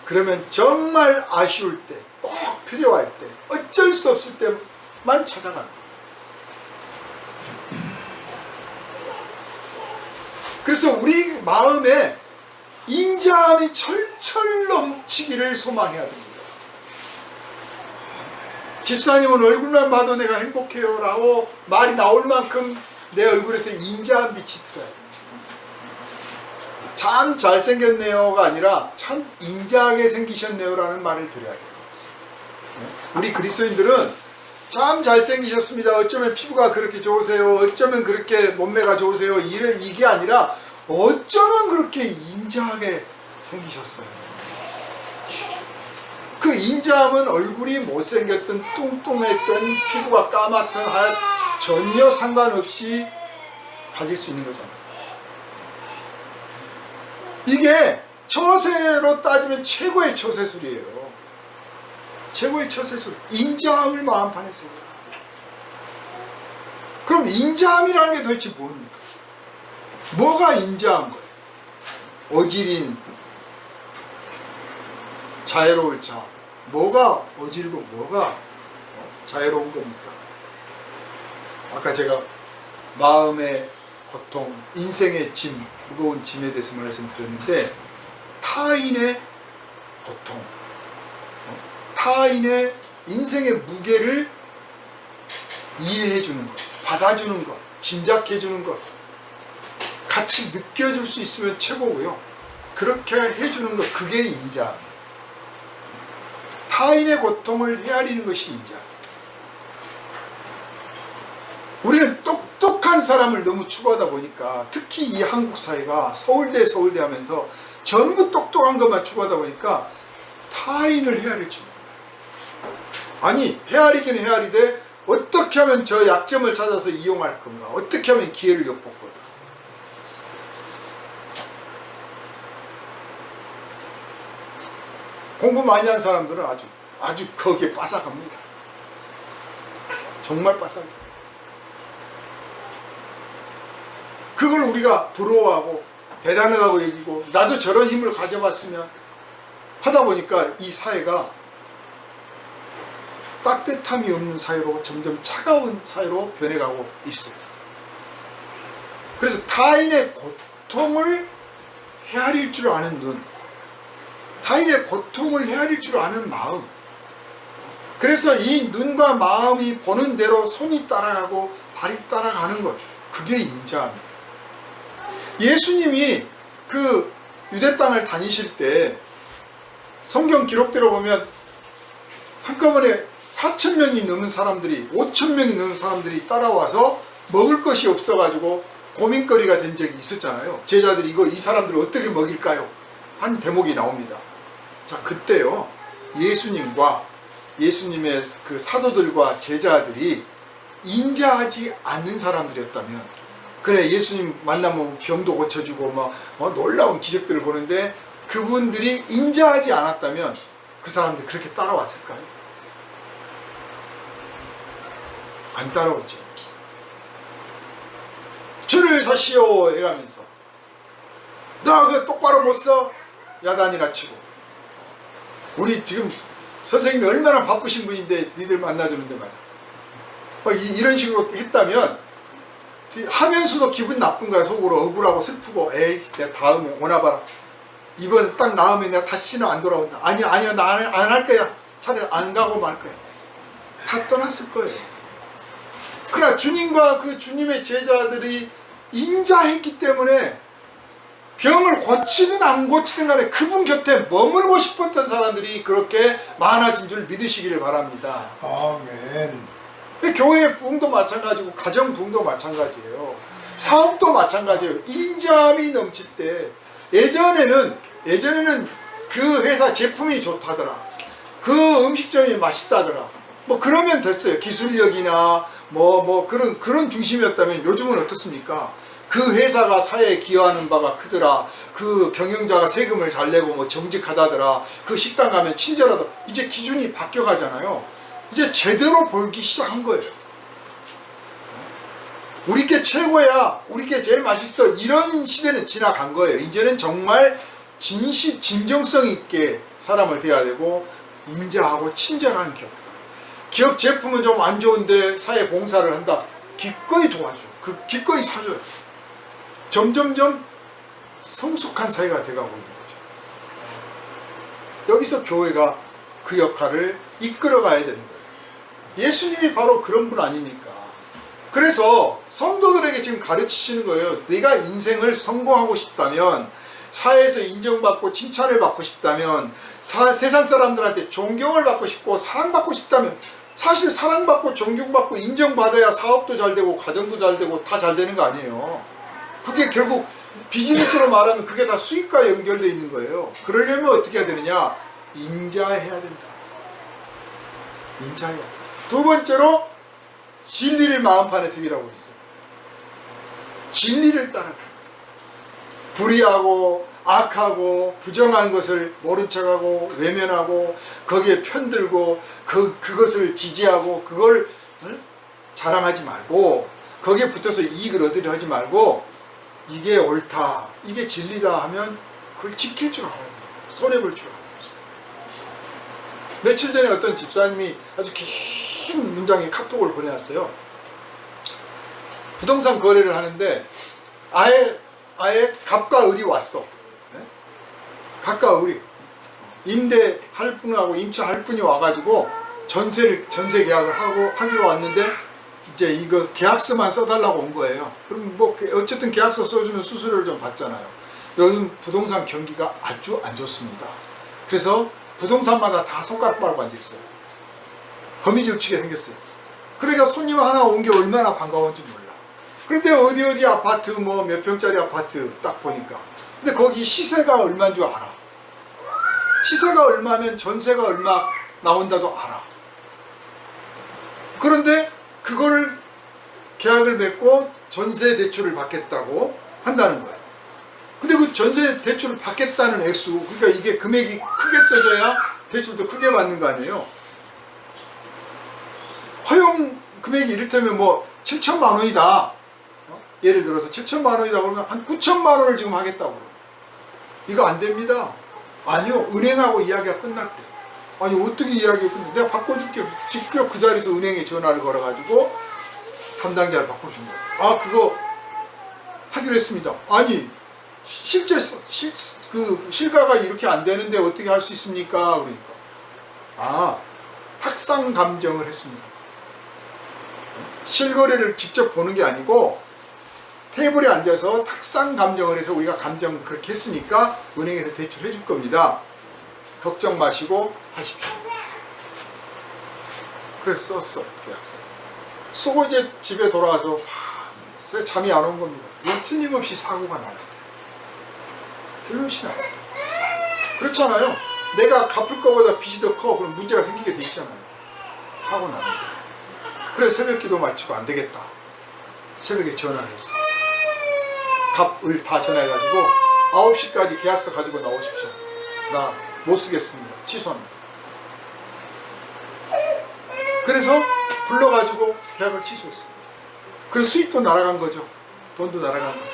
그러면 정말 아쉬울 때, 꼭 필요할 때, 어쩔 수 없을 때만 찾아가는 거예요. 그래서 우리 마음에 인자함이 철철 넘치기를 소망해야 됩니다. 집사님은 얼굴만 봐도 내가 행복해요 라고 말이 나올 만큼 내 얼굴에서 인자한 빛이 들어야 돼요. 참 잘생겼네요가 아니라 참 인자하게 생기셨네요 라는 말을 드려야 돼요. 우리 그리스도인들은 참 잘생기셨습니다. 어쩌면 피부가 그렇게 좋으세요. 어쩌면 그렇게 몸매가 좋으세요. 이게 아니라 어쩌면 그렇게 인자하게 생기셨어요. 그 인자함은 얼굴이 못생겼든 뚱뚱했든 피부가 까맣든 전혀 상관없이 가질 수 있는 거잖아요. 이게 처세로 따지면 최고의 처세술이에요. 최고의 처세술. 인자함을 마음판에 세워요. 그럼 인자함이라는 게 도대체 뭡니까? 뭐가 인자한 거예요? 어질인 자애로울 자. 뭐가 어질고 뭐가 자애로운 겁니까? 아까 제가 마음의 고통, 인생의 짐, 무거운 짐에 대해서 말씀드렸는데, 타인의 고통, 타인의 인생의 무게를 이해해 주는 것, 받아주는 것, 짐작해 주는 것, 같이 느껴줄 수 있으면 최고고요. 그렇게 해주는 것, 그게 인자. 타인의 고통을 헤아리는 것이 인자. 우리는 똑똑한 사람을 너무 추구하다 보니까, 특히 이 한국 사회가 서울대 하면서 전부 똑똑한 것만 추구하다 보니까 타인을 헤아리지. 아니, 헤아리긴 헤아리되 어떻게 하면 저 약점을 찾아서 이용할 건가, 어떻게 하면 기회를 엿볼 건가. 공부 많이 한 사람들은 아주 거기에 빠삭합니다. 정말 빠삭해요. 그걸 우리가 부러워하고 대단하다고 여기고, 나도 저런 힘을 가져봤으면 하다 보니까 이 사회가 따뜻함이 없는 사회로 점점 차가운 사회로 변해가고 있어요. 그래서 타인의 고통을 헤아릴 줄 아는 눈, 타인의 고통을 헤아릴 줄 아는 마음, 그래서 이 눈과 마음이 보는 대로 손이 따라가고 발이 따라가는 것, 그게 인자함이에요. 예수님이 그 유대 땅을 다니실 때 성경 기록대로 보면 한꺼번에 4,000명이 넘는 사람들이, 5,000명이 넘는 사람들이 따라와서 먹을 것이 없어가지고 고민거리가 된 적이 있었잖아요. 제자들이 이 사람들을 어떻게 먹일까요? 한 대목이 나옵니다. 자, 그때요, 예수님의 그 사도들과 제자들이 인자하지 않는 사람들이었다면, 그래, 예수님 만나면 병도 고쳐주고 놀라운 기적들을 보는데 그분들이 인자하지 않았다면 그 사람들이 그렇게 따라왔을까요? 안 따라오죠. 줄을 서시오 이러면서, 너 그거 똑바로 못 서? 야단이나 치고. 우리 지금 선생님이 얼마나 바쁘신 분인데 니들 만나주는데 말이야. 이런 식으로 했다면 하면서도 기분 나쁜 거야. 속으로 억울하고 슬프고, 에이 내가 다음에 오나봐라, 이번 딱 나오면 내가 다시는 안 돌아온다. 아니야 나 안 할 거야. 차라리 안 가고 말 거야. 다 떠났을 거예요. 그러나 주님과 그 주님의 제자들이 인자했기 때문에 병을 고치든 안 고치든 간에 그분 곁에 머물고 싶었던 사람들이 그렇게 많아진 줄 믿으시기를 바랍니다. 아멘. 교회 부흥도 마찬가지고 가정 부흥도 마찬가지예요. 사업도 마찬가지예요. 인자함이 넘칠 때, 예전에는 그 회사 제품이 좋다더라, 그 음식점이 맛있다더라, 그러면 됐어요. 기술력이나 그런 중심이었다면, 요즘은 어떻습니까? 그 회사가 사회에 기여하는 바가 크더라, 그 경영자가 세금을 잘 내고 정직하다더라, 그 식당 가면 친절하다. 이제 기준이 바뀌어 가잖아요. 이제 제대로 보이기 시작한 거예요. 우리 게 최고야, 우리 게 제일 맛있어, 이런 시대는 지나간 거예요. 이제는 정말 진정성 있게 사람을 대해야 되고, 인자하고 친절한 기업이다. 기업 제품은 좀 안 좋은데 사회 봉사를 한다, 기꺼이 도와줘, 기꺼이 사줘요. 점점점 성숙한 사회가 돼가고 있는 거죠. 여기서 교회가 그 역할을 이끌어가야 되는 거예요. 예수님이 바로 그런 분 아닙니까? 그래서 성도들에게 지금 가르치시는 거예요. 네가 인생을 성공하고 싶다면, 사회에서 인정받고 칭찬을 받고 싶다면, 세상 사람들한테 존경을 받고 싶고 사랑받고 싶다면, 사실 사랑받고 존경받고 인정받아야 사업도 잘 되고 가정도 잘 되고 다 잘 되는 거 아니에요. 그게 결국 비즈니스로 말하면 그게 다 수익과 연결되어 있는 거예요. 그러려면 어떻게 해야 되느냐? 인자해야 된다. 인자해야 된다. 두 번째로 진리를 마음판에 새기라고 했어요. 진리를 따라가. 불의하고 악하고 부정한 것을 모른 척하고 외면하고 거기에 편들고 그것을 지지하고 그걸 자랑하지 말고, 거기에 붙어서 이익을 얻으려 하지 말고, 이게 옳다, 이게 진리다 하면 그걸 지킬 줄 알아야 돼요. 손해볼 줄 알아야 돼요. 며칠 전에 어떤 집사님이 아주 긴 문장의 카톡을 보내왔어요. 부동산 거래를 하는데 아예 갑과 을이 왔어. 네? 갑과 을이 임대할 분하고 임차할 분이 와가지고 전세 계약을 하기로 왔는데, 이제 이거 계약서만 써달라고 온 거예요. 그럼 어쨌든 계약서 써주면 수수료를 좀 받잖아요. 요즘 부동산 경기가 아주 안 좋습니다. 그래서 부동산마다 다 손가락 빨고 앉아있어요. 거미줄치게 생겼어요. 그러니까 손님 하나 온 게 얼마나 반가운지 몰라. 그런데 어디 아파트 몇 평짜리 아파트 딱 보니까, 근데 거기 시세가 얼마인 줄 알아. 시세가 얼마면 전세가 얼마 나온다도 알아. 그런데 그걸 계약을 맺고 전세 대출을 받겠다고 한다는 거예요. 근데 그 전세 대출을 받겠다는 액수, 그러니까 이게 금액이 크게 써져야 대출도 크게 받는 거 아니에요. 허용 금액이 이를테면 7천만 원이다. 예를 들어서 7천만 원이다 그러면 한 9천만 원을 지금 하겠다고. 이거 안 됩니다. 아니요, 은행하고 이야기가 끝날 때. 아니 어떻게 이야기했는데 내가 바꿔줄게. 직접 그 자리에서 은행에 전화를 걸어가지고 담당자를 바꿔준 거예요. 아 그거 하기로 했습니다. 아니 실제 그 실가가 이렇게 안 되는데 어떻게 할 수 있습니까? 그러니까 아 탁상 감정을 했습니다. 실거래를 직접 보는 게 아니고 테이블에 앉아서 탁상 감정을 해서 우리가 감정 그렇게 했으니까 은행에서 대출해 줄 겁니다. 걱정 마시고 하십시오. 그래서 썼어 계약서. 쓰고 이제 집에 돌아와서 잠이 안 온 겁니다. 이건 틀림없이 사고가 나야 돼. 틀림없이 나야 돼. 그렇잖아요. 내가 갚을 거보다 빚이 더 커. 그럼 문제가 생기게 돼 있잖아요. 사고 나는 데. 그래서 새벽 기도 마치고 안 되겠다. 새벽에 전화를 했어. 값을 다 전화해가지고 9시까지 계약서 가지고 나오십시오. 나 못 쓰겠습니다. 취소합니다. 그래서 불러가지고 계약을 취소했어요. 그래서 수익도 날아간 거죠. 돈도 날아간 거죠.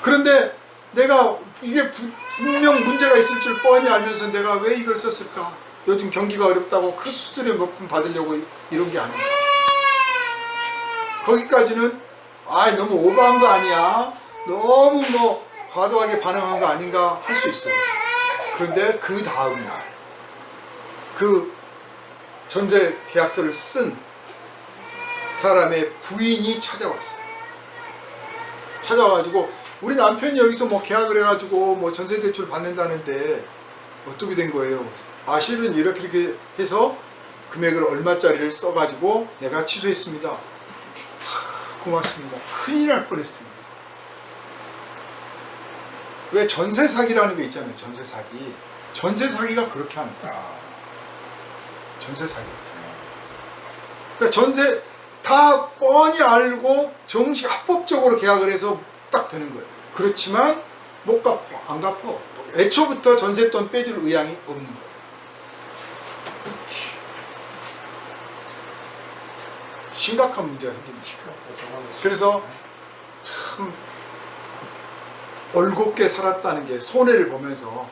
그런데 내가 이게 분명 문제가 있을 줄 뻔히 알면서 내가 왜 이걸 썼을까? 요즘 경기가 어렵다고 그 수수료 몇 푼 받으려고 이런 게 아니야. 거기까지는 너무 오버한 거 아니야? 너무 뭐 과도하게 반응한 거 아닌가 할 수 있어요. 그런데 그 다음날 그 전세 계약서를 쓴 사람의 부인이 찾아왔어요. 찾아와가지고 우리 남편이 여기서 뭐 계약을 해가지고 뭐 전세 대출 받는다는데 어떻게 된 거예요? 실은 이렇게 해서 금액을 얼마짜리를 써가지고 내가 취소했습니다. 고맙습니다. 큰일 날 뻔했습니다. 왜 전세 사기라는 게 있잖아요. 전세 사기. 전세 사기가 그렇게 하는 거야. 전세 사기. 그러니까 전세 다 뻔히 알고 정식 합법적으로 계약을 해서 딱 되는 거예요. 그렇지만 못 갚어. 안 갚어. 애초부터 전세돈 빼줄 의향이 없는 거예요. 심각한 문제가 생깁니다. 그래서 참 올곧게 살았다는 게 손해를 보면서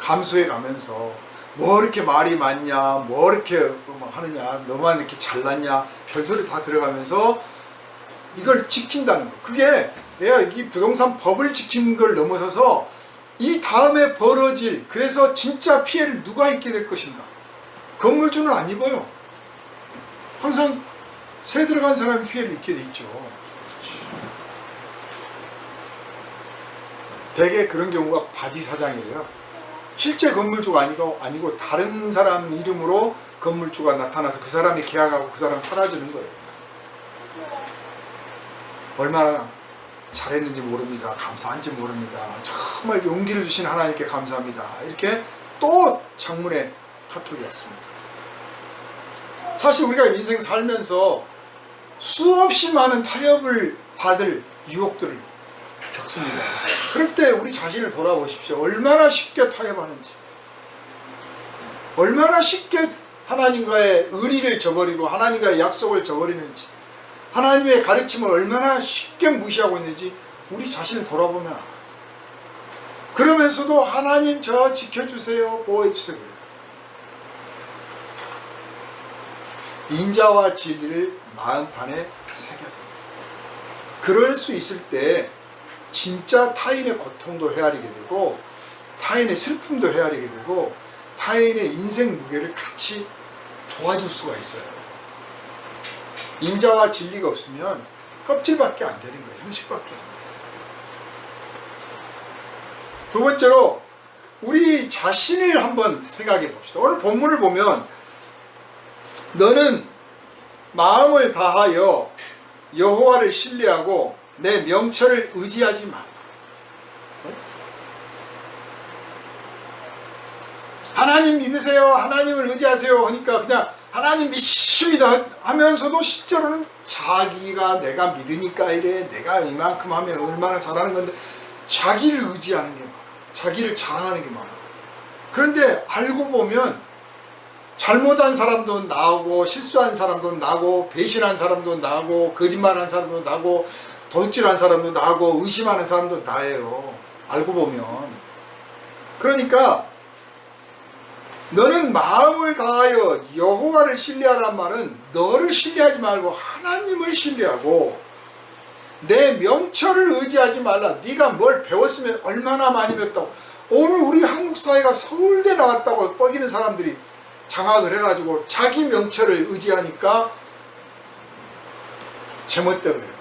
감수해 가면서 뭐 이렇게 말이 많냐, 뭐 이렇게 하느냐, 너만 이렇게 잘났냐, 별소리 다 들어가면서 이걸 지킨다는 거. 그게 내가 이 부동산 법을 지킨 걸 넘어서서 이 다음에 벌어질, 그래서 진짜 피해를 누가 입게 될 것인가. 건물주는 안 입어요. 항상 새 들어간 사람이 피해를 입게 돼 있죠. 대개 그런 경우가 바지 사장이래요. 실제 건물주가 아니고 다른 사람 이름으로 건물주가 나타나서 그 사람이 계약하고 그 사람 사라지는 거예요. 얼마나 잘했는지 모릅니다. 감사한지 모릅니다. 정말 용기를 주신 하나님께 감사합니다. 이렇게 또 장문의 카톡이 왔습니다. 사실 우리가 인생 살면서 수없이 많은 타협을 받을 유혹들을 겪습니다. 그럴 때 우리 자신을 돌아보십시오. 얼마나 쉽게 타협하는지, 얼마나 쉽게 하나님과의 의리를 저버리고 하나님과의 약속을 저버리는지, 하나님의 가르침을 얼마나 쉽게 무시하고 있는지 우리 자신을 돌아보면 알아요. 그러면서도 하나님 저 지켜주세요, 보호해주세요. 인자와 진리를 마음판에 새겨야 됩니다. 그럴 수 있을 때 진짜 타인의 고통도 헤아리게 되고 타인의 슬픔도 헤아리게 되고 타인의 인생 무게를 같이 도와줄 수가 있어요. 인자와 진리가 없으면 껍질밖에 안 되는 거예요. 형식밖에 안 돼요. 두 번째로 우리 자신을 한번 생각해 봅시다. 오늘 본문을 보면 너는 마음을 다하여 여호와를 신뢰하고 내 명철을 의지하지 마라. 하나님 믿으세요, 하나님을 의지하세요 하니까 그냥 하나님 믿습니다 하면서도 실제로는 자기가 내가 믿으니까 이래, 내가 이만큼 하면 얼마나 잘하는 건데 자기를 의지하는 게 많아. 자기를 자랑하는 게 많아. 그런데 알고 보면 잘못한 사람도 나오고 실수한 사람도 나고 배신한 사람도 나고 거짓말한 사람도 나고 도둑질한 사람도 나고 의심하는 사람도 나예요. 알고 보면. 그러니까 너는 마음을 다하여 여호와를 신뢰하란 말은 너를 신뢰하지 말고 하나님을 신뢰하고 내 명철을 의지하지 말라. 네가 뭘 배웠으면 얼마나 많이 배웠다고. 오늘 우리 한국 사회가 서울대 나왔다고 뻐기는 사람들이 장악을 해가지고 자기 명철을 의지하니까 제멋대로 해요.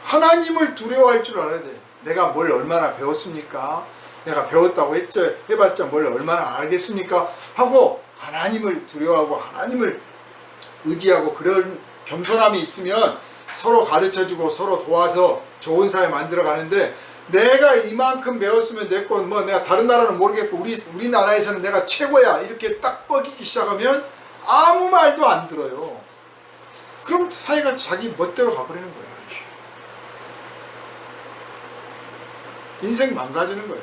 하나님을 두려워할 줄 알아야 돼. 내가 뭘 얼마나 배웠습니까? 내가 배웠다고 해봤자 뭘 얼마나 알겠습니까? 하고 하나님을 두려워하고 하나님을 의지하고 그런 겸손함이 있으면 서로 가르쳐주고 서로 도와서 좋은 사회 만들어 가는데, 내가 이만큼 배웠으면 됐고 뭐 내가 다른 나라는 모르겠고 우리나라에서는 내가 최고야 이렇게 딱 뻐기기 시작하면 아무 말도 안 들어요. 그럼 사회가 자기 멋대로 가버리는 거야. 인생 망가지는 거예요.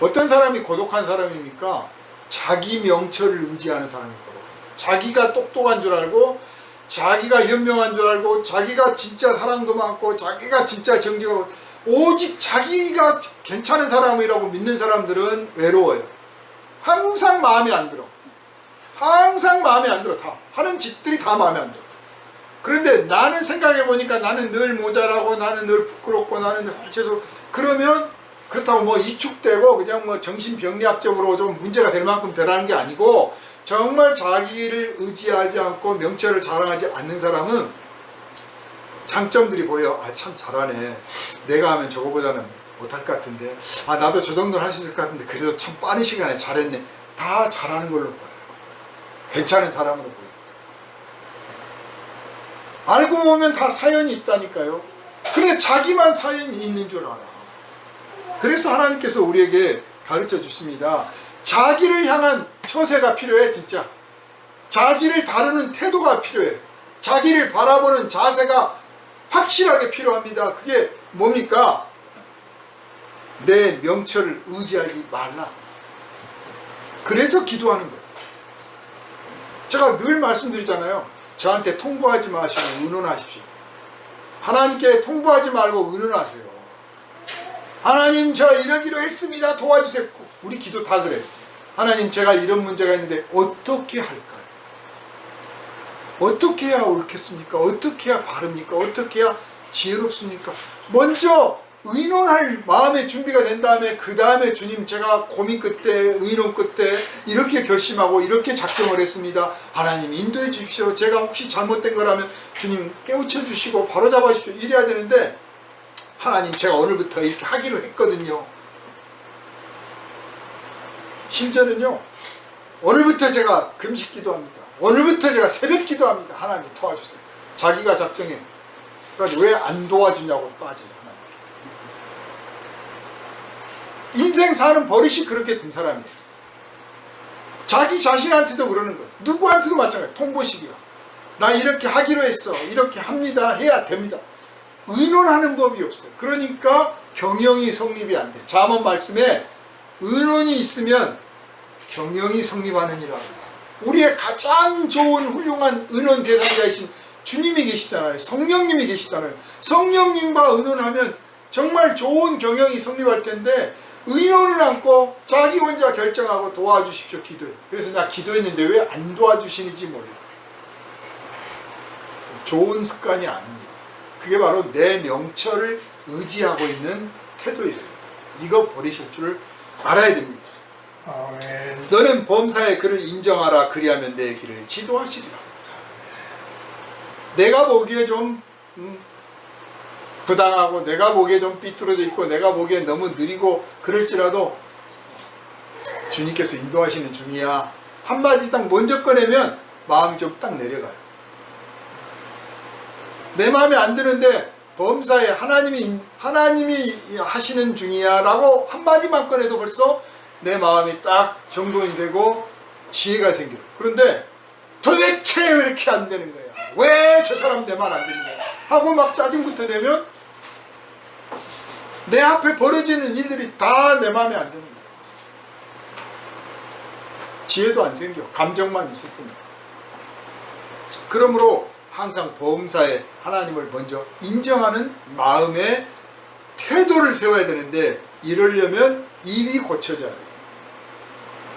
어떤 사람이 고독한 사람입니까? 자기 명철을 의지하는 사람이 고독해요. 자기가 똑똑한 줄 알고 자기가 현명한 줄 알고 자기가 진짜 사랑도 많고 자기가 진짜 정직하고 오직 자기가 괜찮은 사람이라고 믿는 사람들은 외로워요. 항상 마음에 안 들어. 항상 마음에 안 들어. 다 하는 짓들이 다 마음에 안 들어. 그런데 나는 생각해 보니까 나는 늘 모자라고 나는 늘 부끄럽고 나는 늘 죄송. 그러면 그렇다고 뭐 이축되고 그냥 뭐 정신병리학적으로 좀 문제가 될 만큼 되라는 게 아니고, 정말 자기를 의지하지 않고 명철을 자랑하지 않는 사람은 장점들이 보여. 아, 참 잘하네. 내가 하면 저거보다는 못할 것 같은데. 아, 나도 저 정도는 할 수 있을 것 같은데. 그래도 참 빠른 시간에 잘했네. 다 잘하는 걸로 보여요. 괜찮은 사람으로 보여요. 알고 보면 다 사연이 있다니까요. 근데 자기만 사연이 있는 줄 알아. 그래서 하나님께서 우리에게 가르쳐 주십니다. 자기를 향한 처세가 필요해. 진짜 자기를 다루는 태도가 필요해. 자기를 바라보는 자세가 확실하게 필요합니다. 그게 뭡니까? 내 명철을 의지하지 말라. 그래서 기도하는 거예요. 제가 늘 말씀드리잖아요. 저한테 통보하지 마시고 의논하십시오. 하나님께 통보하지 말고 의논하세요. 하나님, 저 이러기로 했습니다. 도와주세요. 우리 기도 다 그래요. 하나님, 제가 이런 문제가 있는데 어떻게 할까요? 어떻게 해야 옳겠습니까? 어떻게 해야 바릅니까? 어떻게 해야 지혜롭습니까? 먼저 의논할 마음의 준비가 된 다음에 그 다음에 주님, 제가 고민 끝에 의논 끝에 이렇게 결심하고 이렇게 작정을 했습니다. 하나님 인도해 주십시오. 제가 혹시 잘못된 거라면 주님 깨우쳐 주시고 바로잡아 주십시오. 이래야 되는데, 하나님 제가 오늘부터 이렇게 하기로 했거든요. 심지어는요, 오늘부터 제가 금식 기도합니다. 오늘부터 제가 새벽 기도합니다. 하나님 도와주세요. 자기가 작정해. 그래서 왜 안 도와주냐고 따져요. 인생 사는 버릇이 그렇게 든 사람이에요. 자기 자신한테도 그러는 거예요. 누구한테도 마찬가지예요. 통보식이야. 나 이렇게 하기로 했어. 이렇게 합니다. 해야 됩니다. 의논하는 법이 없어요. 그러니까 경영이 성립이 안 돼. 잠언 말씀에 의논이 있으면 경영이 성립하는 이라고 있어요. 우리의 가장 좋은 훌륭한 의논 대상자이신 주님이 계시잖아요. 성령님이 계시잖아요. 성령님과 의논하면 정말 좋은 경영이 성립할 텐데, 의논을 않고 자기 혼자 결정하고 도와주십시오 기도해. 그래서 나 기도했는데 왜 안 도와주시는지 몰라. 좋은 습관이 아닙니다. 그게 바로 내 명철을 의지하고 있는 태도예요. 이거 버리실 줄을 알아야 됩니다. 아멘. 너는 범사의 그를 인정하라. 그리하면 내 길을 지도하시리라. 내가 보기에 좀 부당하고 내가 보기에 좀 삐뚤어져 있고 내가 보기에 너무 느리고 그럴지라도 주님께서 인도하시는 중이야. 한마디 딱 먼저 꺼내면 마음이 좀 딱 내려가요. 내 마음에 안 드는데 범사에 하나님이 하시는 중이야 라고 한마디만 꺼내도 벌써 내 마음이 딱 정돈이 되고 지혜가 생겨요. 그런데 도대체 왜 이렇게 안 되는 거야? 왜 저 사람 내 말 안 듣는 거야? 하고 막 짜증부터 내면 내 앞에 벌어지는 일들이 다 내 마음에 안 드는 거야. 지혜도 안 생겨. 감정만 있을 뿐이야. 그러므로 항상 범사에 하나님을 먼저 인정하는 마음의 태도를 세워야 되는데, 이러려면 입이 고쳐져야 돼요.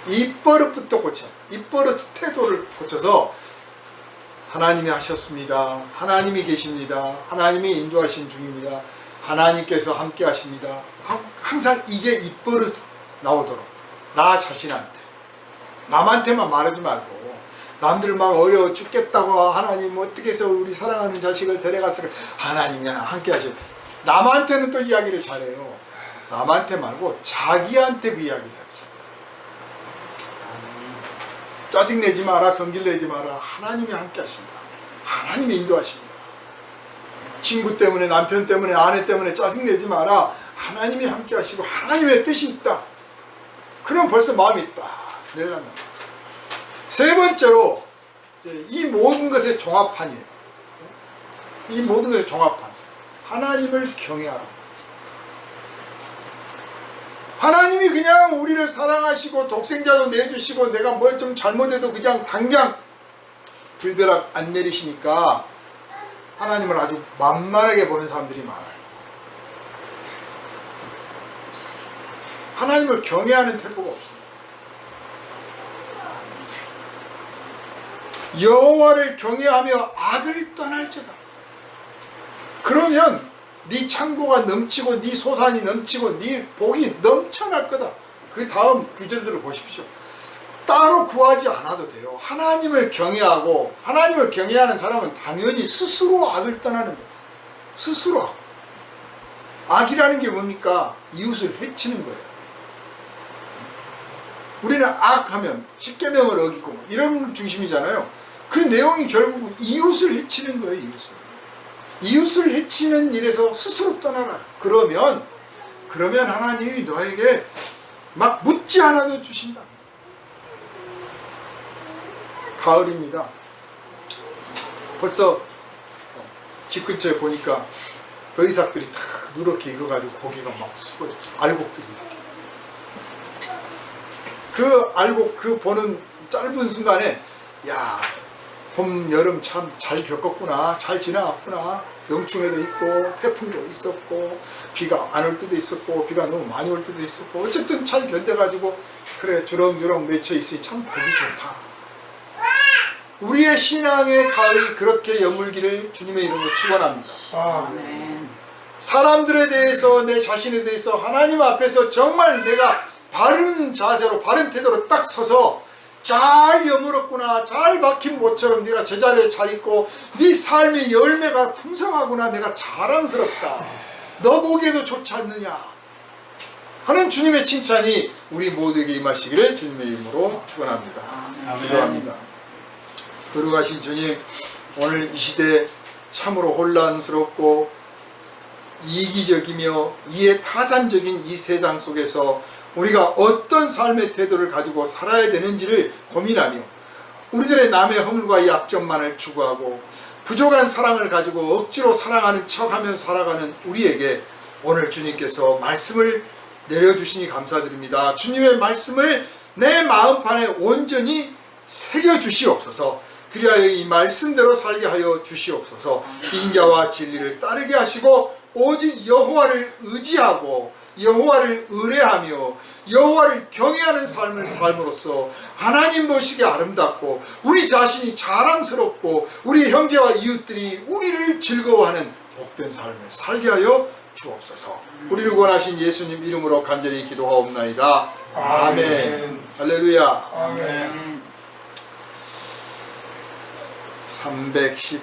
입버릇부터 고쳐. 입버릇 태도를 고쳐서 하나님이 하셨습니다. 하나님이 계십니다. 하나님이 인도하신 중입니다. 하나님께서 함께 하십니다. 항상 이게 입버릇 나오도록 나 자신한테 남한테만 말하지 말고 남들 막 어려워 죽겠다고 하나님 어떻게 해서 우리 사랑하는 자식을 데려가서 하나님이 함께 하시고 남한테는 또 이야기를 잘해요. 남한테 말고 자기한테 그 이야기를 하죠. 짜증내지 마라, 성질내지 마라. 하나님이 함께 하신다. 하나님이 인도하신다. 친구 때문에, 남편 때문에, 아내 때문에 짜증내지 마라. 하나님이 함께 하시고 하나님의 뜻이 있다. 그럼 벌써 마음이 딱 내려간다. 세 번째로 이 모든 것의 종합판이에요. 이 모든 것의 종합판. 하나님을 경외하라. 하나님이 그냥 우리를 사랑하시고 독생자도 내주시고 내가 뭘 좀 잘못해도 그냥 당장 불벼락 안 내리시니까 하나님을 아주 만만하게 보는 사람들이 많아요. 하나님을 경외하는 태도가 없어요. 여호와를 경외하며 악을 떠날지어다. 그러면 네 창고가 넘치고 네 소산이 넘치고 네 복이 넘쳐날 거다. 그 다음 구절들을 보십시오. 따로 구하지 않아도 돼요. 하나님을 경외하고 하나님을 경외하는 사람은 당연히 스스로 악을 떠나는 거예요. 스스로 악. 악이라는 게 뭡니까? 이웃을 해치는 거예요. 우리는 악하면 십계명을 어기고 이런 중심이잖아요. 그 내용이 결국 이웃을 해치는 거예요. 이웃을 해치는 일에서 스스로 떠나라. 그러면 하나님이 너에게 막 묻지 않아도 주신다. 가을입니다. 벌써 집 근처에 보니까 거위삭들이 다 누렇게 익어가지고 고기가 막 수고있어. 알곡들이. 그 알곡 그 보는 짧은 순간에 야, 봄, 여름 참 잘 겪었구나. 잘 지나갔구나. 병충해도 있고 태풍도 있었고 비가 안 올 때도 있었고 비가 너무 많이 올 때도 있었고 어쨌든 잘 견뎌가지고 그래 주렁주렁 맺혀 있으니 참 보기 좋다. 우리의 신앙의 가을이 그렇게 여물기를 주님의 이름으로 축원합니다. 아멘. 사람들에 대해서 내 자신에 대해서 하나님 앞에서 정말 내가 바른 자세로 바른 태도로 딱 서서 잘 여물었구나. 잘 박힌 모처럼 네가 제자리에 잘 있고 네 삶의 열매가 풍성하구나. 내가 자랑스럽다. 너 보기에도 좋지 않느냐 하는 주님의 칭찬이 우리 모두에게 임하시기를 주님의 이름으로 축원합니다. 기도합니다. 거룩하신 주님, 오늘 이 시대 참으로 혼란스럽고 이기적이며 이해타산적인 이 세상 속에서 우리가 어떤 삶의 태도를 가지고 살아야 되는지를 고민하며 우리들의 남의 허물과 약점만을 추구하고 부족한 사랑을 가지고 억지로 사랑하는 척하며 살아가는 우리에게 오늘 주님께서 말씀을 내려주시니 감사드립니다. 주님의 말씀을 내 마음판에 온전히 새겨주시옵소서. 그리하여 이 말씀대로 살게 하여 주시옵소서. 인자와 진리를 따르게 하시고 오직 여호와를 의지하고 여호와를 의뢰하며 여호와를 경외하는 삶을 삶으로써 하나님 보시기에 아름답고 우리 자신이 자랑스럽고 우리 형제와 이웃들이 우리를 즐거워하는 복된 삶을 살게 하여 주옵소서. 우리를 원하신 예수님 이름으로 간절히 기도하옵나이다. 아멘. 할렐루야. 아멘. 310